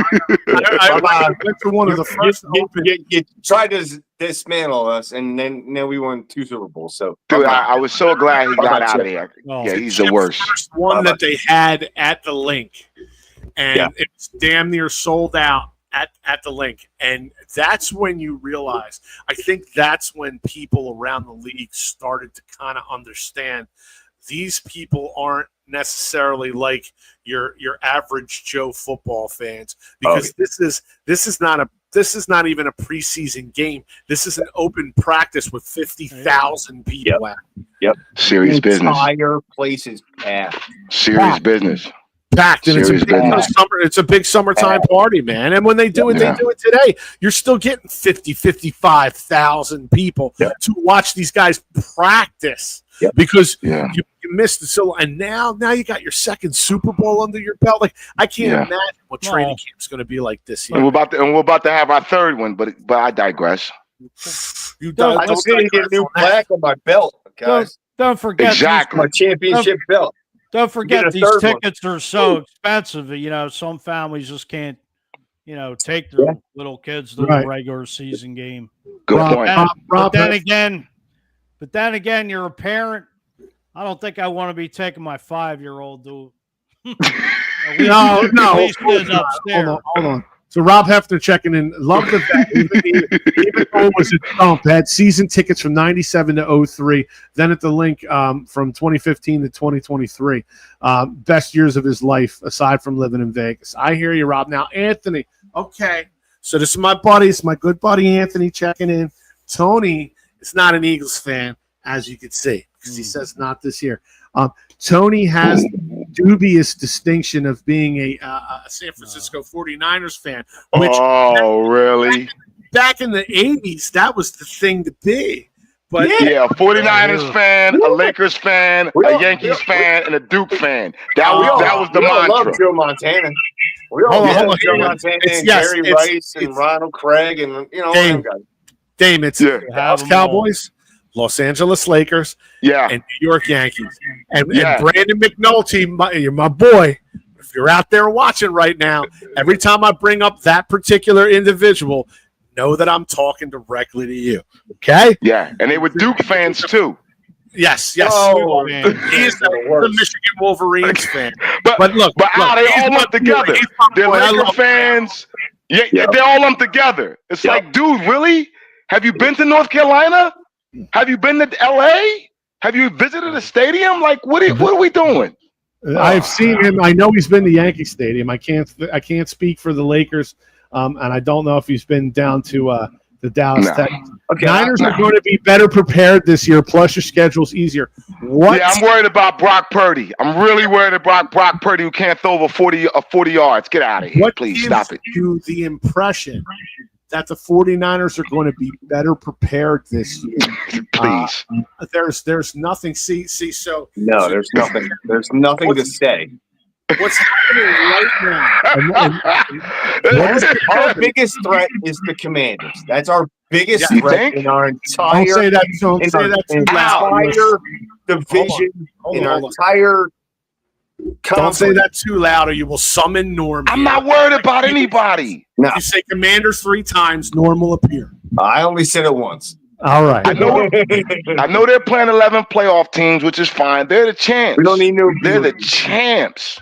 Speaker 3: went to one of the first open.
Speaker 1: You tried to dismantle us, and then we won 2 Super Bowls. So,
Speaker 5: dude, I was so glad he got out of here. Yeah, he's the worst.
Speaker 3: First one that they had at the link, and it's damn near sold out at the link. And that's when you realize. I think that's when people around the league started to kind of understand these people aren't necessarily like your average Joe football fans, because this is not even a preseason game. This is an open practice with 50,000 people at.
Speaker 5: Yep. Serious business.
Speaker 1: Entire place is packed.
Speaker 5: Serious business.
Speaker 3: Packed, and it's a big summertime party, man. And when they do it, they do it today. You're still getting 55,000 people to watch these guys practice because you missed it. So, and now you got your second Super Bowl under your belt. Like, I can't imagine what training camp's going to be like this year.
Speaker 5: And we're about to have our third one, but I digress.
Speaker 1: I don't get a new plaque on my belt, guys.
Speaker 4: Don't forget
Speaker 5: my
Speaker 1: championship belt.
Speaker 4: Don't forget these tickets are so expensive. Some families just can't, take their little kids to a regular season game.
Speaker 5: Good point.
Speaker 4: But then again, you're a parent. I don't think I want to be taking my 5-year-old to.
Speaker 3: No. Hold on. So Rob Hefner checking in. Love the fact even though it was a dump, had season tickets from 97 to 03, then at the link from 2015 to 2023. Best years of his life aside from living in Vegas. I hear you, Rob. Now, Anthony. Okay. So this is my good buddy Anthony checking in. Tony is not an Eagles fan, as you can see, because he says not this year. Tony has the dubious distinction of being a San Francisco 49ers fan. Which
Speaker 5: really?
Speaker 3: Back in the 80s, that was the thing to be. But
Speaker 5: 49ers fan, a Lakers fan, a Yankees fan, and a Duke fan. That was the mantra.
Speaker 1: Love Joe Montana. We all love Joe Montana and Jerry Rice and Ronald Craig and
Speaker 3: Dame, it's Dallas Cowboys, Los Angeles Lakers, and New York Yankees. And Brandon McNulty, you're my boy. If you're out there watching right now, every time I bring up that particular individual, know that I'm talking directly to you. Okay?
Speaker 5: Yeah, and they were Duke fans too.
Speaker 3: Yes.
Speaker 1: Oh,
Speaker 3: he's the Michigan Wolverines fan.
Speaker 5: But they all lumped together. They're Laker fans. Yeah, they're all lumped together. It's like, dude, really? Have you been to North Carolina? Have you been to L.A.? Have you visited a stadium? Like, what are we doing?
Speaker 3: I've seen him. I know he's been to Yankee Stadium. I can't speak for the Lakers, and I don't know if he's been down to the Dallas Texans.
Speaker 1: Okay,
Speaker 3: Niners are going to be better prepared this year. Plus, your schedule's easier.
Speaker 5: Yeah, I'm worried about Brock Purdy. I'm really worried about Brock Purdy, who can't throw over 40 yards. Get out of here. Please stop it.
Speaker 3: You the impression that the 49ers are going to be better prepared this year.
Speaker 5: Please.
Speaker 3: There's nothing. See, so.
Speaker 1: No, there's nothing. There's nothing to say.
Speaker 3: What's happening right now?
Speaker 1: Our biggest threat is the Commanders. That's our biggest threat in our entire division, in our entire
Speaker 3: Don't say that too loud or you will summon Norm.
Speaker 5: I'm not worried about anybody.
Speaker 3: No. You say Commanders 3 times, Norm will appear.
Speaker 1: I only said it once.
Speaker 3: All right.
Speaker 5: I know they're playing 11 playoff teams, which is fine. They're the champs.
Speaker 1: We don't need no.
Speaker 5: They're the champs.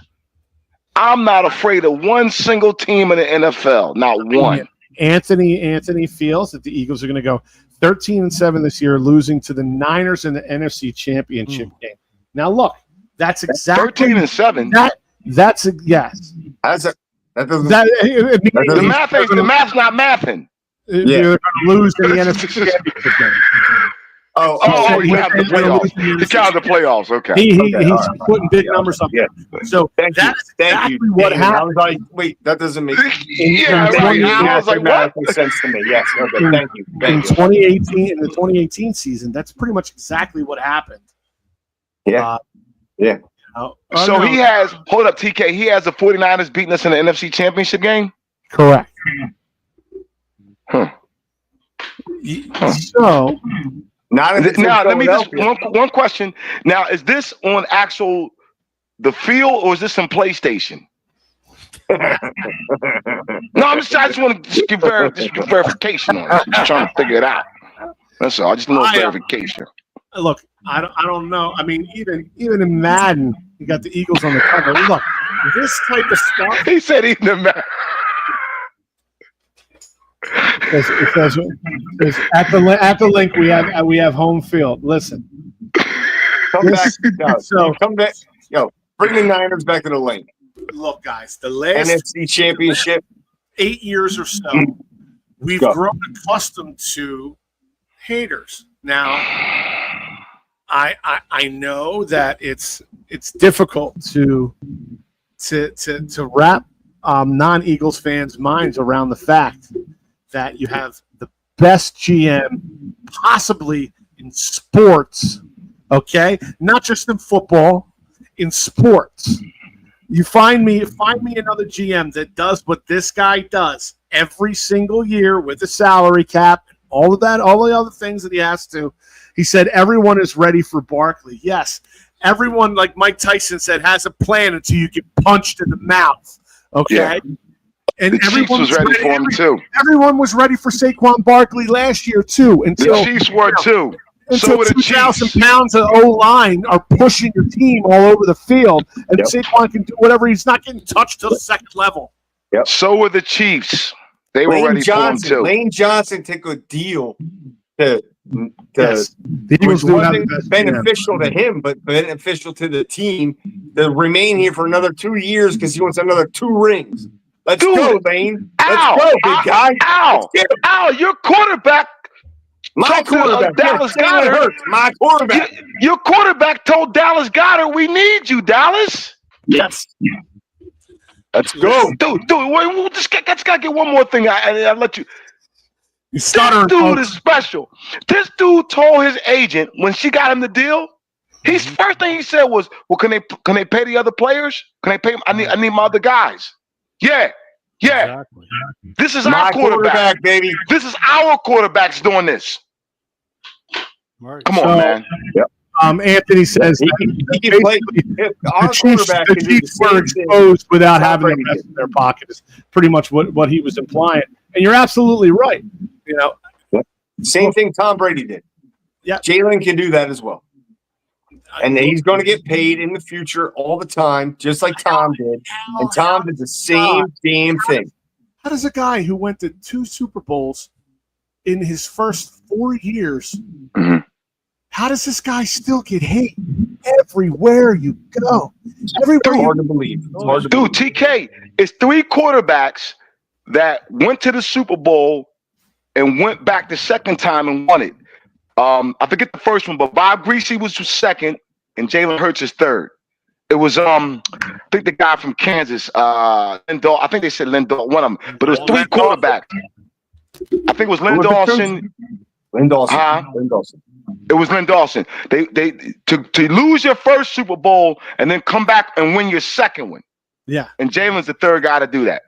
Speaker 5: I'm not afraid of one single team in the NFL. Not one.
Speaker 3: Anthony feels that the Eagles are going to go 13-7 this year, losing to the Niners in the NFC Championship game. Now, look, that's exactly
Speaker 5: 13-7.
Speaker 3: That's a yes.
Speaker 1: That doesn't.
Speaker 5: The math's not mathing.
Speaker 3: They're going to lose in the NFC Championship game.
Speaker 5: He counted the playoffs. He counted the playoffs. Okay.
Speaker 3: He's putting big numbers up there. So that's exactly what happened.
Speaker 1: I was like, wait, that doesn't make sense.
Speaker 5: I was like, what?
Speaker 1: Sense to me. Yes. Okay. Thank you.
Speaker 3: In 2018, in the 2018 season, that's pretty much exactly what happened.
Speaker 1: Yeah.
Speaker 5: So he has. Hold up, TK. He has the 49ers beating us in the NFC Championship game.
Speaker 3: Correct. So.
Speaker 1: Now,
Speaker 5: let me just one question. Now, is this on the field or is this on PlayStation? No, I just want to give verification on it. I'm trying to figure it out. That's all. I just want verification.
Speaker 3: Look, I don't know. I mean, even in Madden, you got the Eagles on the cover. Look, this type of stuff.
Speaker 5: He said even in Madden.
Speaker 3: It says at the link we have home field. Listen,
Speaker 1: come back. Bring the Niners back to the link.
Speaker 3: Look, guys, the last
Speaker 1: NFC Championship
Speaker 3: 8 years or so, we've grown accustomed to haters. Now, I know that it's difficult to wrap non-Eagles fans' minds around the fact that you have the best GM possibly in sports, okay? Not just in football, in sports. You find me another GM that does what this guy does every single year with the salary cap, all of that, all the other things that he has to. He said everyone is ready for Barkley. Yes, everyone, like Mike Tyson said, has a plan until you get punched in the mouth, okay? Yeah. And everyone was ready for him too. Everyone was ready for Saquon Barkley last year too. Until
Speaker 5: the Chiefs were too.
Speaker 3: Until 2,000 pounds of O-line are pushing your team all over the field, and Saquon can do whatever. He's not getting touched to the second level.
Speaker 5: Yep. So were the Chiefs. They were ready for him too.
Speaker 1: Lane Johnson took a deal to
Speaker 3: the Eagles
Speaker 1: wasn't beneficial to him, but beneficial to the team to remain here for another 2 years because he wants another 2 rings. Let's go, Lane. Let's go, big guy.
Speaker 5: Ow, your quarterback.
Speaker 1: My quarterback.
Speaker 5: Dallas Goedert.
Speaker 1: My quarterback.
Speaker 5: Your quarterback told Dallas Goedert, we need you, Dallas.
Speaker 1: Yes. Let's go.
Speaker 5: Dude, we'll just got to get one more thing. I'll let you. This dude is special. This dude told his agent when she got him the deal, his first thing he said was, well, can they pay the other players? Can they pay them? I need my other guys. Yeah. Exactly. This is our quarterback,
Speaker 1: baby.
Speaker 5: This is our quarterbacks doing this.
Speaker 4: Right.
Speaker 5: Come on, man.
Speaker 3: Yep. Anthony says
Speaker 1: he can play.
Speaker 3: The Chiefs were exposed without having the best in their pocket. Is pretty much what he was implying, and you're absolutely right. You know,
Speaker 1: same thing Tom Brady did.
Speaker 3: Yeah,
Speaker 1: Jalen can do that as well, and he's going to get paid in the future all the time, just like Tom did. And Tom did the same damn thing.
Speaker 3: How does a guy who went to 2 Super Bowls in his first 4 years?
Speaker 5: Mm-hmm.
Speaker 3: How does this guy still get hate everywhere you go?
Speaker 1: It's hard to believe.
Speaker 5: Dude, TK, it's 3 quarterbacks that went to the Super Bowl and went back the second time and won it. I forget the first one, but Bob Greasy was second and Jalen Hurts is third. It was I think the guy from Kansas, Lindor. I think they said Lindor, one of them, but it was 3 quarterbacks. I think it was Lynn Dawson.
Speaker 1: Dawson.
Speaker 5: It was Lynn Dawson. They to lose your first Super Bowl and then come back and win your second one.
Speaker 3: Yeah.
Speaker 5: And Jalen's the third guy to do that.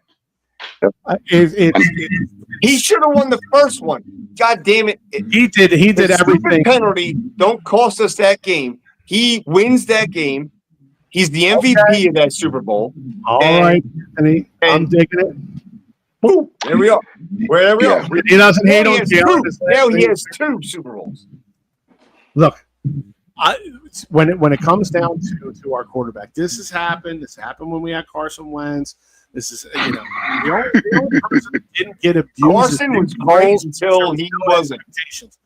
Speaker 1: He should have won the first one. God damn it.
Speaker 3: He did everything.
Speaker 1: Penalty don't cost us that game. He wins that game. He's the MVP of that Super Bowl.
Speaker 3: All right, Anthony. I'm digging it.
Speaker 1: Boom. There we are. Where we are.
Speaker 3: He doesn't hate on Jalen.
Speaker 1: Now he has 2 Super Bowls.
Speaker 3: Look, when it comes down to our quarterback, this has happened. This happened when we had Carson Wentz. This is the only person that didn't get abused.
Speaker 1: Carson was cold until he wasn't.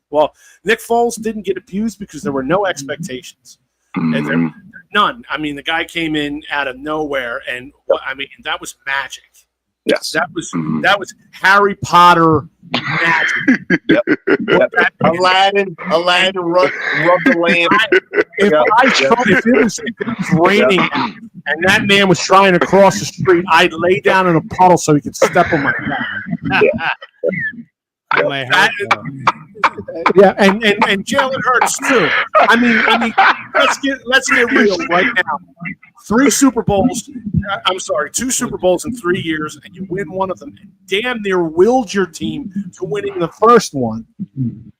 Speaker 3: Well, Nick Foles didn't get abused because there were no expectations. And there none. I mean, the guy came in out of nowhere, and that was magic.
Speaker 1: Yes,
Speaker 3: that was Harry Potter magic.
Speaker 1: Yep. Aladdin rubbed the lamp.
Speaker 3: If it was raining and that man was trying to cross the street, I'd lay down in a puddle so he could step on my back. Yeah, and Jalen Hurts too. I mean, let's get real right now. 2 Super Bowls in 3 years, and you win one of them. And damn near willed your team to winning the first one. And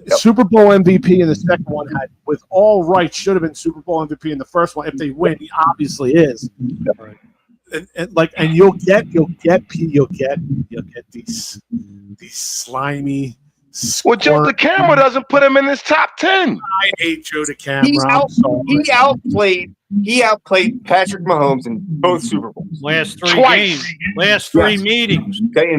Speaker 3: Super Bowl MVP in the second one had, with all rights, should have been Super Bowl MVP in the first one. If they win, he obviously is. Right. And you'll get these slimy.
Speaker 5: Well, Joe DeCamara doesn't put him in his top 10.
Speaker 3: I hate Joe DeCamara.
Speaker 1: He outplayed Patrick Mahomes in both Super Bowls.
Speaker 4: Last 3 games, last 3 meetings.
Speaker 1: Okay,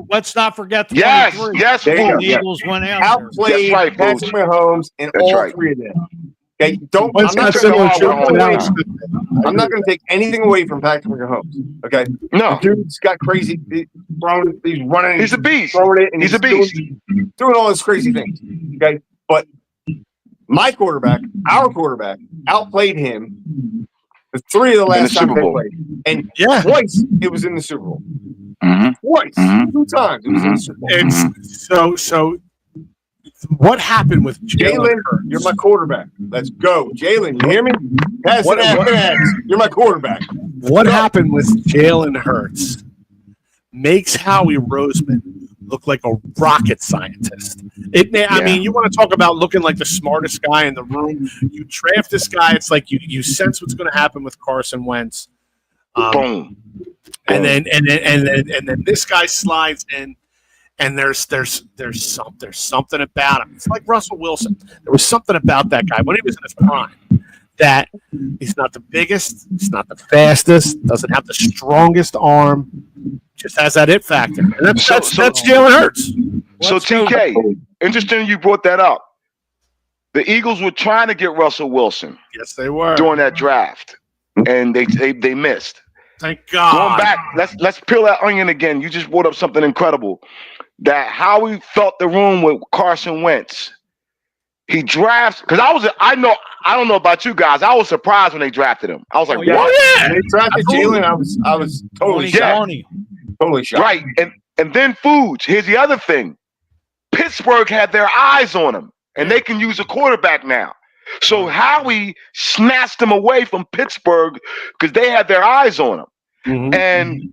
Speaker 4: let's not forget the
Speaker 5: the
Speaker 4: Eagles went out.
Speaker 1: Outplayed Patrick Mahomes in all 3 of them. Okay, I'm not going to take anything away from Patrick Mahomes. Okay,
Speaker 5: no,
Speaker 1: the dude's got crazy. He's running.
Speaker 5: He's a beast.
Speaker 1: He's a beast. Doing all those crazy things. Okay, but our quarterback, outplayed him the 3 of the last time they played, and twice it was in the Super Bowl. Twice, 2 times it was in the Super Bowl.
Speaker 3: And so. What happened with
Speaker 1: Jalen? You're my quarterback. Let's go, Jalen. You hear me? You're my quarterback.
Speaker 3: What happened with Jalen Hurts makes Howie Roseman look like a rocket scientist. I mean, you want to talk about looking like the smartest guy in the room. You draft this guy, it's like you sense what's going to happen with Carson Wentz.
Speaker 5: Boom.
Speaker 3: And then this guy slides in. And there's something about him. It's like Russell Wilson. There was something about that guy when he was in his prime that he's not the biggest, he's not the fastest, doesn't have the strongest arm, just has that it factor. And that's Jalen Hurts.
Speaker 5: So TK, interesting you brought that up. The Eagles were trying to get Russell Wilson.
Speaker 3: Yes, they were
Speaker 5: during that draft, and they missed.
Speaker 3: Thank God.
Speaker 5: Going back, let's peel that onion again. You just brought up something incredible. That how we felt the room with Carson Wentz. He drafts because I don't know about you guys. I was surprised when they drafted him. I was like, what?
Speaker 1: Yeah. When they drafted Jalen, I was totally shocked. Totally shocked.
Speaker 5: Right. And then Foods. Here's the other thing. Pittsburgh had their eyes on him, and they can use a quarterback now. So Howie snatched him away from Pittsburgh because they had their eyes on him. Mm-hmm. And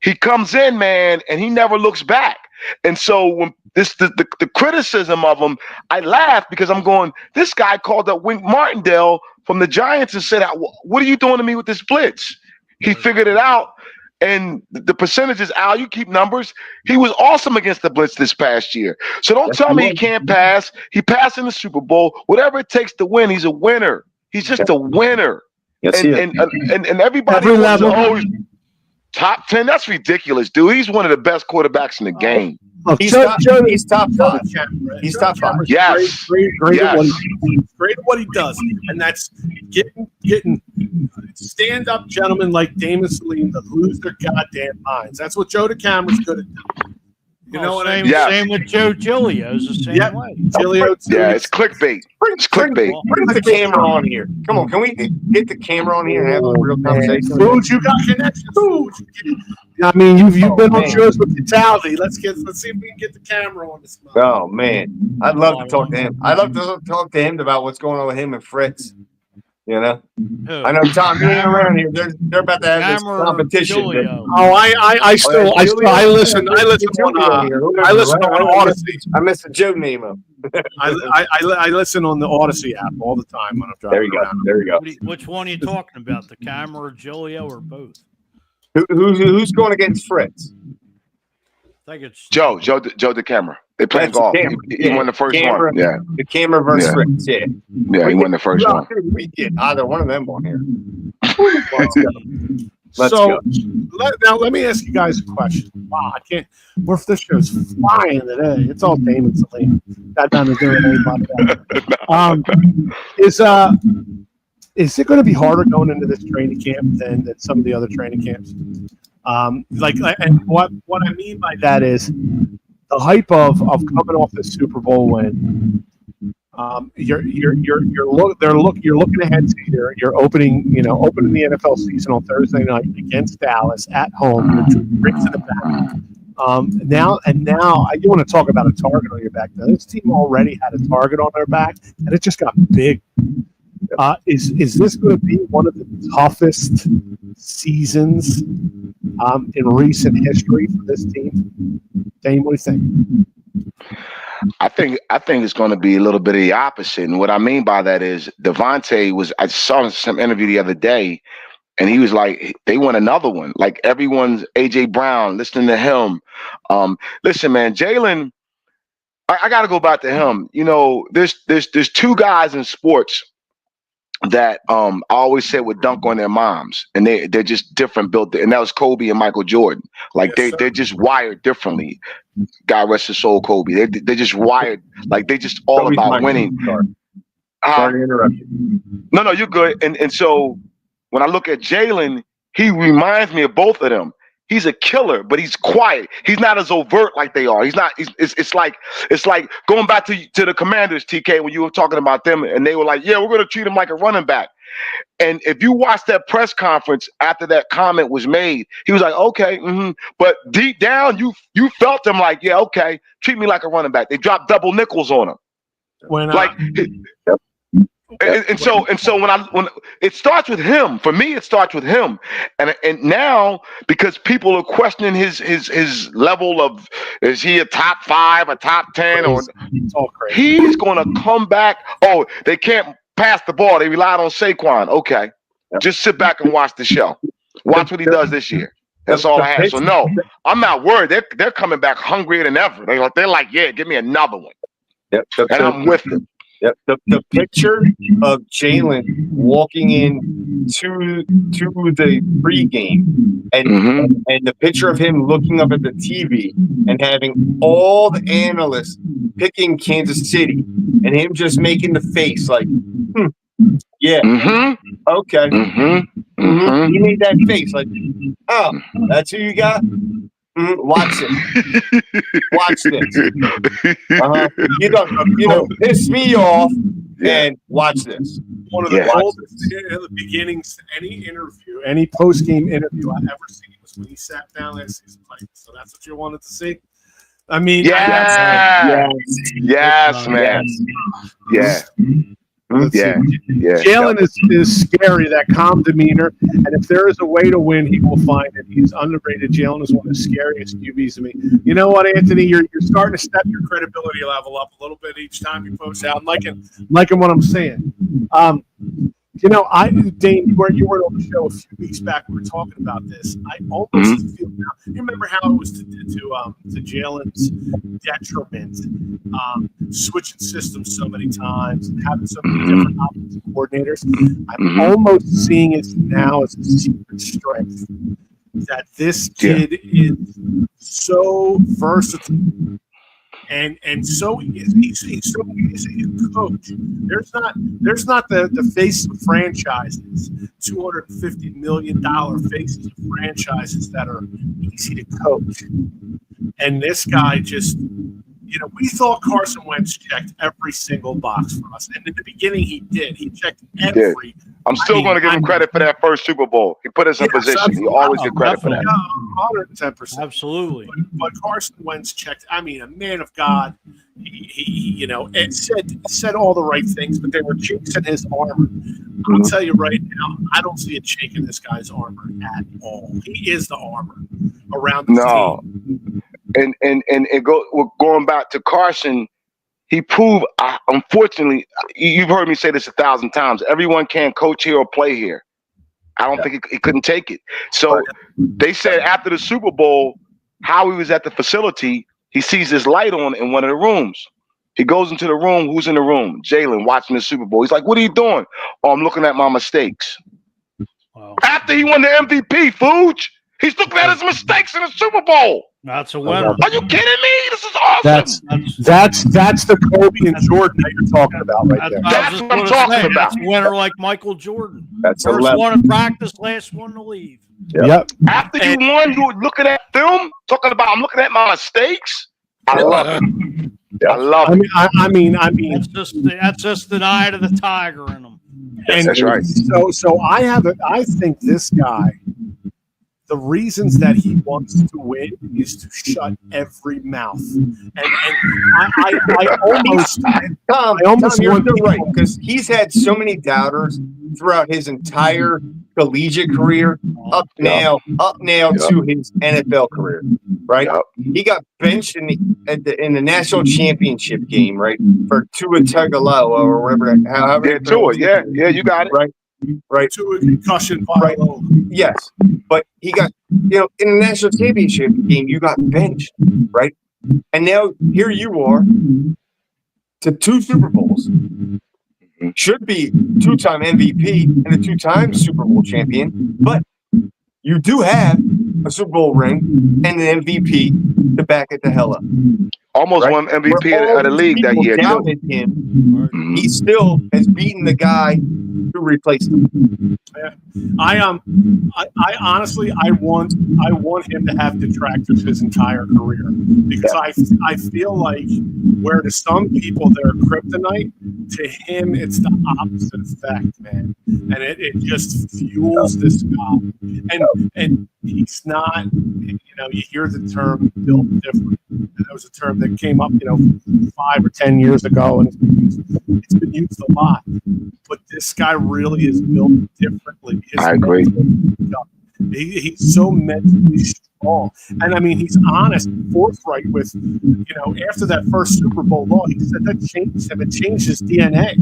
Speaker 5: he comes in, man, and he never looks back. And so when the criticism of him, I laugh because I'm going, this guy called up Wink Martindale from the Giants and said, what are you doing to me with this blitz? He figured it out. And the percentages, Al, you keep numbers. He was awesome against the blitz this past year. So don't tell me he can't pass. He passed in the Super Bowl. Whatever it takes to win, he's a winner. He's just a winner.
Speaker 1: Yes,
Speaker 5: and everybody wants to always top 10. That's ridiculous, dude. He's one of the best quarterbacks in the game.
Speaker 1: He's top 5. He's top 5.
Speaker 5: Yes.
Speaker 3: Great at what he does. And that's getting stand-up gentlemen like Damon Salim that lose their goddamn minds. That's what Joe DeCamara's good at doing. You know what I mean?
Speaker 4: Same with Joe Giglio's the same way.
Speaker 3: Giglio too.
Speaker 5: Yeah, it's clickbait. It's clickbait.
Speaker 1: Bring the camera on here. Come on, can we get the camera on here and have a real conversation?
Speaker 3: Dude, you got connections. I mean, you've been on shows with Vitality. Let's see if we can get the camera on this.
Speaker 1: Oh man, I'd love to talk to him. I'd love to talk to him about what's going on with him and Fritz. You know, I know Tom. You ain't around here. They're about to have this competition.
Speaker 3: I listen on Odyssey.
Speaker 1: I missed the Joe name up.
Speaker 3: I listen on the Odyssey app all the time when I'm driving around.
Speaker 1: There you go.
Speaker 4: Which one are you talking about? The camera or Giglio or both?
Speaker 1: Who's going against Fritz?
Speaker 4: I think it's
Speaker 5: Joe DeCamara. They playing golf. He won the first one. Yeah.
Speaker 1: The camera versus Fritz. Yeah.
Speaker 5: Yeah, he won the first one.
Speaker 1: We get either one of them on here. Let's go.
Speaker 3: Now let me ask you guys a question. Wow, I can't. This show's flying today. It's all Damon Saline. Got nothing to do with anybody. Is it going to be harder going into this training camp than some of the other training camps? And what I mean by that is the hype of coming off the Super Bowl win. You're looking ahead to you're opening the NFL season on Thursday night against Dallas at home. You're brings in the back. Now you want to talk about a target on your back. Now, this team already had a target on their back, and it just got big. Is this going to be one of the toughest seasons in recent history for this team? Dane, what do you think?
Speaker 5: I think it's going to be a little bit of the opposite. And what I mean by that is I saw some interview the other day, and he was like, they want another one. Like everyone's AJ Brown, listening to him. Listen, man, Jalen, I got to go back to him. There's two guys in sports that I always said would dunk on their moms, and they're just different built, and that was Kobe and Michael Jordan. Like they're just wired differently. God rest his soul, Kobe. They're just wired like they just all Kobe's about winning.
Speaker 1: Sorry to interrupt you.
Speaker 5: No, you're good. And so when I look at Jalen, he reminds me of both of them. He's a killer, but he's quiet. He's not as overt like they are. He's not. It's like going back to the Commanders, TK, when you were talking about them, and they were like, "Yeah, we're going to treat him like a running back." And if you watch that press conference after that comment was made, he was like, "Okay," but deep down, you felt him like, "Yeah, okay, treat me like a running back." They dropped double nickels on him. And so when it starts with him, for me, it starts with him. And now, because people are questioning his level of, is he a top 5, a top 10, or he's going to come back. Oh, they can't pass the ball. They relied on Saquon. Okay. Just sit back and watch the show. Watch what he does this year. That's all I have. So no, I'm not worried. They're coming back hungrier than ever. They're like, yeah, give me another one.
Speaker 1: Yep.
Speaker 5: And I'm with them.
Speaker 1: Yep. The picture of Jalen walking in to the pregame and the picture of him looking up at the TV and having all the analysts picking Kansas City and him just making the face like, yeah, okay. He made that face like, oh, that's who you got? Watch it. Watch this. You don't piss me off and watch this.
Speaker 3: One of the coldest in the beginnings to any post-game interview I've ever seen was when he sat down last season. Like, so that's what you wanted to see? I mean,
Speaker 5: yes, man. Yeah.
Speaker 3: Jalen is scary, that calm demeanor, and if there is a way to win, he will find it. He's underrated. Jalen is one of the scariest QBs to me. You know what, Anthony? You're starting to step your credibility level up a little bit each time you post out. I'm liking what I'm saying. Dane, you weren't on the show a few weeks back. We were talking about this. I almost feel now. You remember how it was to Jalen's detriment, switching systems so many times and having so many different offensive coordinators. I'm almost seeing it now as a secret strength that this kid is so versatile. And so he's a coach. There's not the face of franchises, $250 million faces of franchises that are easy to coach. And this guy just, we thought Carson Wentz checked every single box for us. And in the beginning, he did. He checked every.
Speaker 5: I'm still going to give him credit for that first Super Bowl. He put us in position. He always get credit for that.
Speaker 3: 110%.
Speaker 4: Absolutely.
Speaker 3: But Carson Wentz checked. I mean, a man of God. He and said all the right things, but they were chinks in his armor. I'll tell you right now, I don't see a chink in this guy's armor at all. He is the armor around the team.
Speaker 5: And going back to Carson, he proved, unfortunately, you've heard me say this 1,000 times, everyone can't coach here or play here. I don't think he couldn't take it. So they said after the Super Bowl, Howie was at the facility, he sees this light on in one of the rooms. He goes into the room. Who's in the room? Jalen watching the Super Bowl. He's like, what are you doing? Oh, I'm looking at my mistakes.
Speaker 4: Wow.
Speaker 5: After he won the MVP, Fuge, he's looking at his mistakes in the Super Bowl.
Speaker 4: That's a winner.
Speaker 5: Are you kidding me? This is awesome.
Speaker 3: That's the Kobe and Jordan that you're talking about right there.
Speaker 5: That's what I'm talking about.
Speaker 4: That's a winner like Michael Jordan.
Speaker 1: That's
Speaker 4: First
Speaker 1: 11.
Speaker 4: one to practice, last one to leave.
Speaker 3: Yep.
Speaker 5: After you won, you were looking at film, talking about I'm looking at my mistakes. I love it. I love it.
Speaker 3: I mean,
Speaker 4: That's just the eye of the tiger in them.
Speaker 3: and
Speaker 5: That's right.
Speaker 3: So I think this guy, the reasons that he wants to win is to shut every mouth. And I almost
Speaker 1: you're
Speaker 3: want
Speaker 1: so right, because he's had so many doubters throughout his entire collegiate career, up now to his NFL career, right?
Speaker 5: Yep.
Speaker 1: He got benched in the national championship game, right, for Tua Tagovailoa or whatever. However,
Speaker 5: Tua, yeah, you got it.
Speaker 1: Right.
Speaker 3: to a concussion.
Speaker 1: Right. Yes, but he got, in the national championship game, you got benched, right? And now here you are to 2 Super Bowls. Should be 2-time MVP and a 2-time Super Bowl champion, but you do have a Super Bowl ring and an MVP to back it the hell up.
Speaker 5: Almost won MVP of the league that year.
Speaker 1: Doubted him. He still has beaten the guy who replaced him.
Speaker 3: I honestly want him to have detractors his entire career, because I feel like where to some people they're kryptonite, to him it's the opposite effect, man, and it just fuels this guy. And he's not, you hear the term built different. That was a term that came up, 5 or 10 years ago, and it's been used a lot. But this guy really is built differently.
Speaker 5: I agree.
Speaker 3: He's so mentally strong. And I mean, he's honest, forthright with, after that first Super Bowl loss, he said that changed him. It changed his DNA.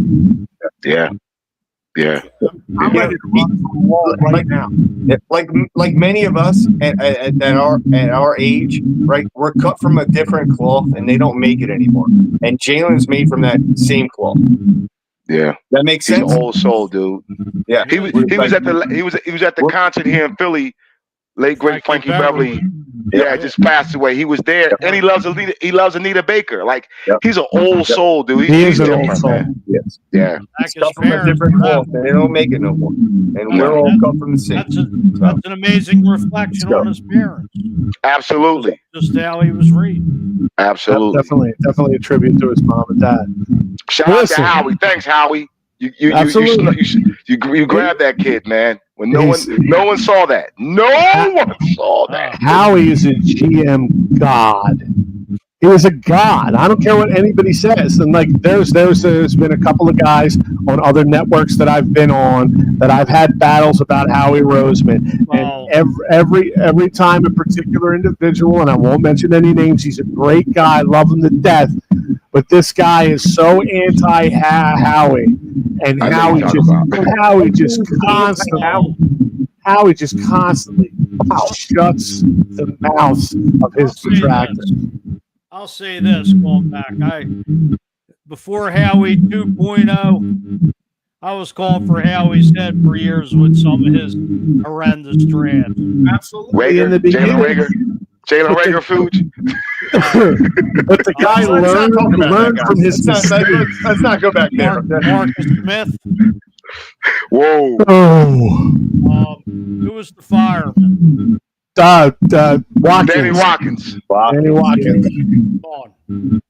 Speaker 5: Yeah.
Speaker 3: I'm ready to run from the wall right now.
Speaker 1: Like many of us at our age, right? We're cut from a different cloth, and they don't make it anymore. And Jalen's made from that same cloth.
Speaker 5: Yeah,
Speaker 1: that makes sense.
Speaker 5: He's an old soul, dude.
Speaker 1: Yeah,
Speaker 5: he was at the concert here in Philly. Late great Frankie Beverly. Yeah, just passed away. He was there, and he loves Anita Baker. Like, he's an old soul, dude. He's
Speaker 3: an old soul.
Speaker 1: Yes.
Speaker 5: Yeah.
Speaker 1: He's cut from a different cloth, and they don't make it no more. And we're all cut from the same.
Speaker 4: That's an amazing reflection on his parents.
Speaker 5: Absolutely.
Speaker 4: Just how he was raised.
Speaker 5: Absolutely.
Speaker 3: Definitely a tribute to his mom and dad.
Speaker 5: Shout out to Howie. Thanks, Howie. You grabbed that kid, man. When no one saw that. No one saw that.
Speaker 3: Howie is a GM god. He was a god. I don't care what anybody says. And like there's been a couple of guys on other networks that I've been on that I've had battles about Howie Roseman.
Speaker 4: Wow.
Speaker 3: And every time a particular individual, and I won't mention any names, he's a great guy, love him to death. But this guy is so anti-Howie, and Howie just constantly shuts the mouths of his detractors.
Speaker 4: I'll say this, going back. Before Howie 2.0, I was calling for Howie's head for years with some of his horrendous drafts.
Speaker 3: Absolutely. In the beginning.
Speaker 5: Jalen Rager Fuge.
Speaker 3: But the guy learned from his mistakes.
Speaker 1: Let's not go back there.
Speaker 4: Marcus Smith.
Speaker 5: Whoa.
Speaker 3: Oh.
Speaker 4: Who was the fireman?
Speaker 3: Watkins.
Speaker 5: Danny Watkins.
Speaker 3: Danny Watkins.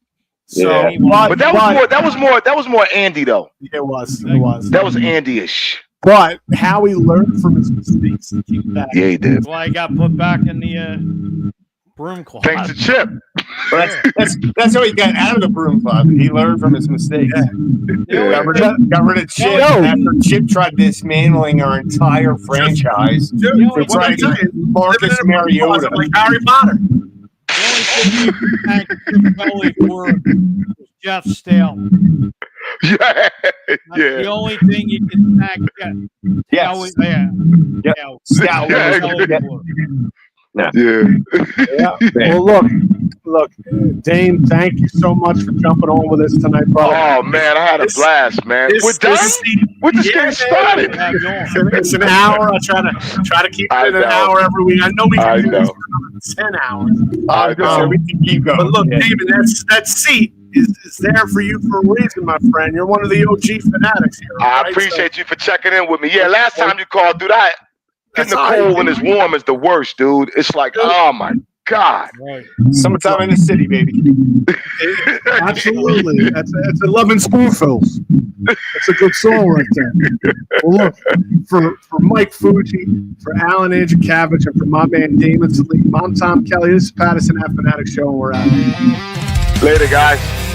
Speaker 1: So,
Speaker 5: but that was more Andy though.
Speaker 3: It was.
Speaker 5: That was Andy-ish.
Speaker 3: But Howie learned from his mistakes and came back.
Speaker 5: Yeah, he did.
Speaker 4: That's why he got put back in the broom closet.
Speaker 5: Thanks to Chip.
Speaker 1: That's how he got out of the broom closet. He learned from his mistakes. Got rid of Chip after Chip tried dismantling our entire franchise. To try to get Marcus Mariota.
Speaker 3: Like Harry Potter.
Speaker 4: The only thing you can thank Chip Kelly for was Jeff Stale.
Speaker 5: Yeah.
Speaker 4: That's the only thing you can thank.
Speaker 1: Yes. Yeah.
Speaker 3: Yeah. Well, look, Dane, thank you so much for jumping on with us tonight, brother.
Speaker 5: Oh man, I had a blast, man. We're done. We're just getting started.
Speaker 3: It's an hour. I try to keep it an hour every week. I know we can do this for another 10 hours.
Speaker 1: We can keep going.
Speaker 3: But look, David, that seat is there for you for a reason, my friend. You're one of the OG fanatics here.
Speaker 5: I appreciate you for checking in with me. Yeah, last time you called, dude, getting the cold when it's warm is the worst, dude. It's like, oh my God.
Speaker 4: Right.
Speaker 1: Summertime in the city, baby.
Speaker 3: Absolutely. That's a Lovin' Spoonfuls. That's a good song right there. Well, look, for Mike Fuji, for Alan Andrzejkowicz, and for my man Damon Salim, I'm Tom Kelly. This is Pattison Ave Phanatics Show, and we're out.
Speaker 5: Later, guys.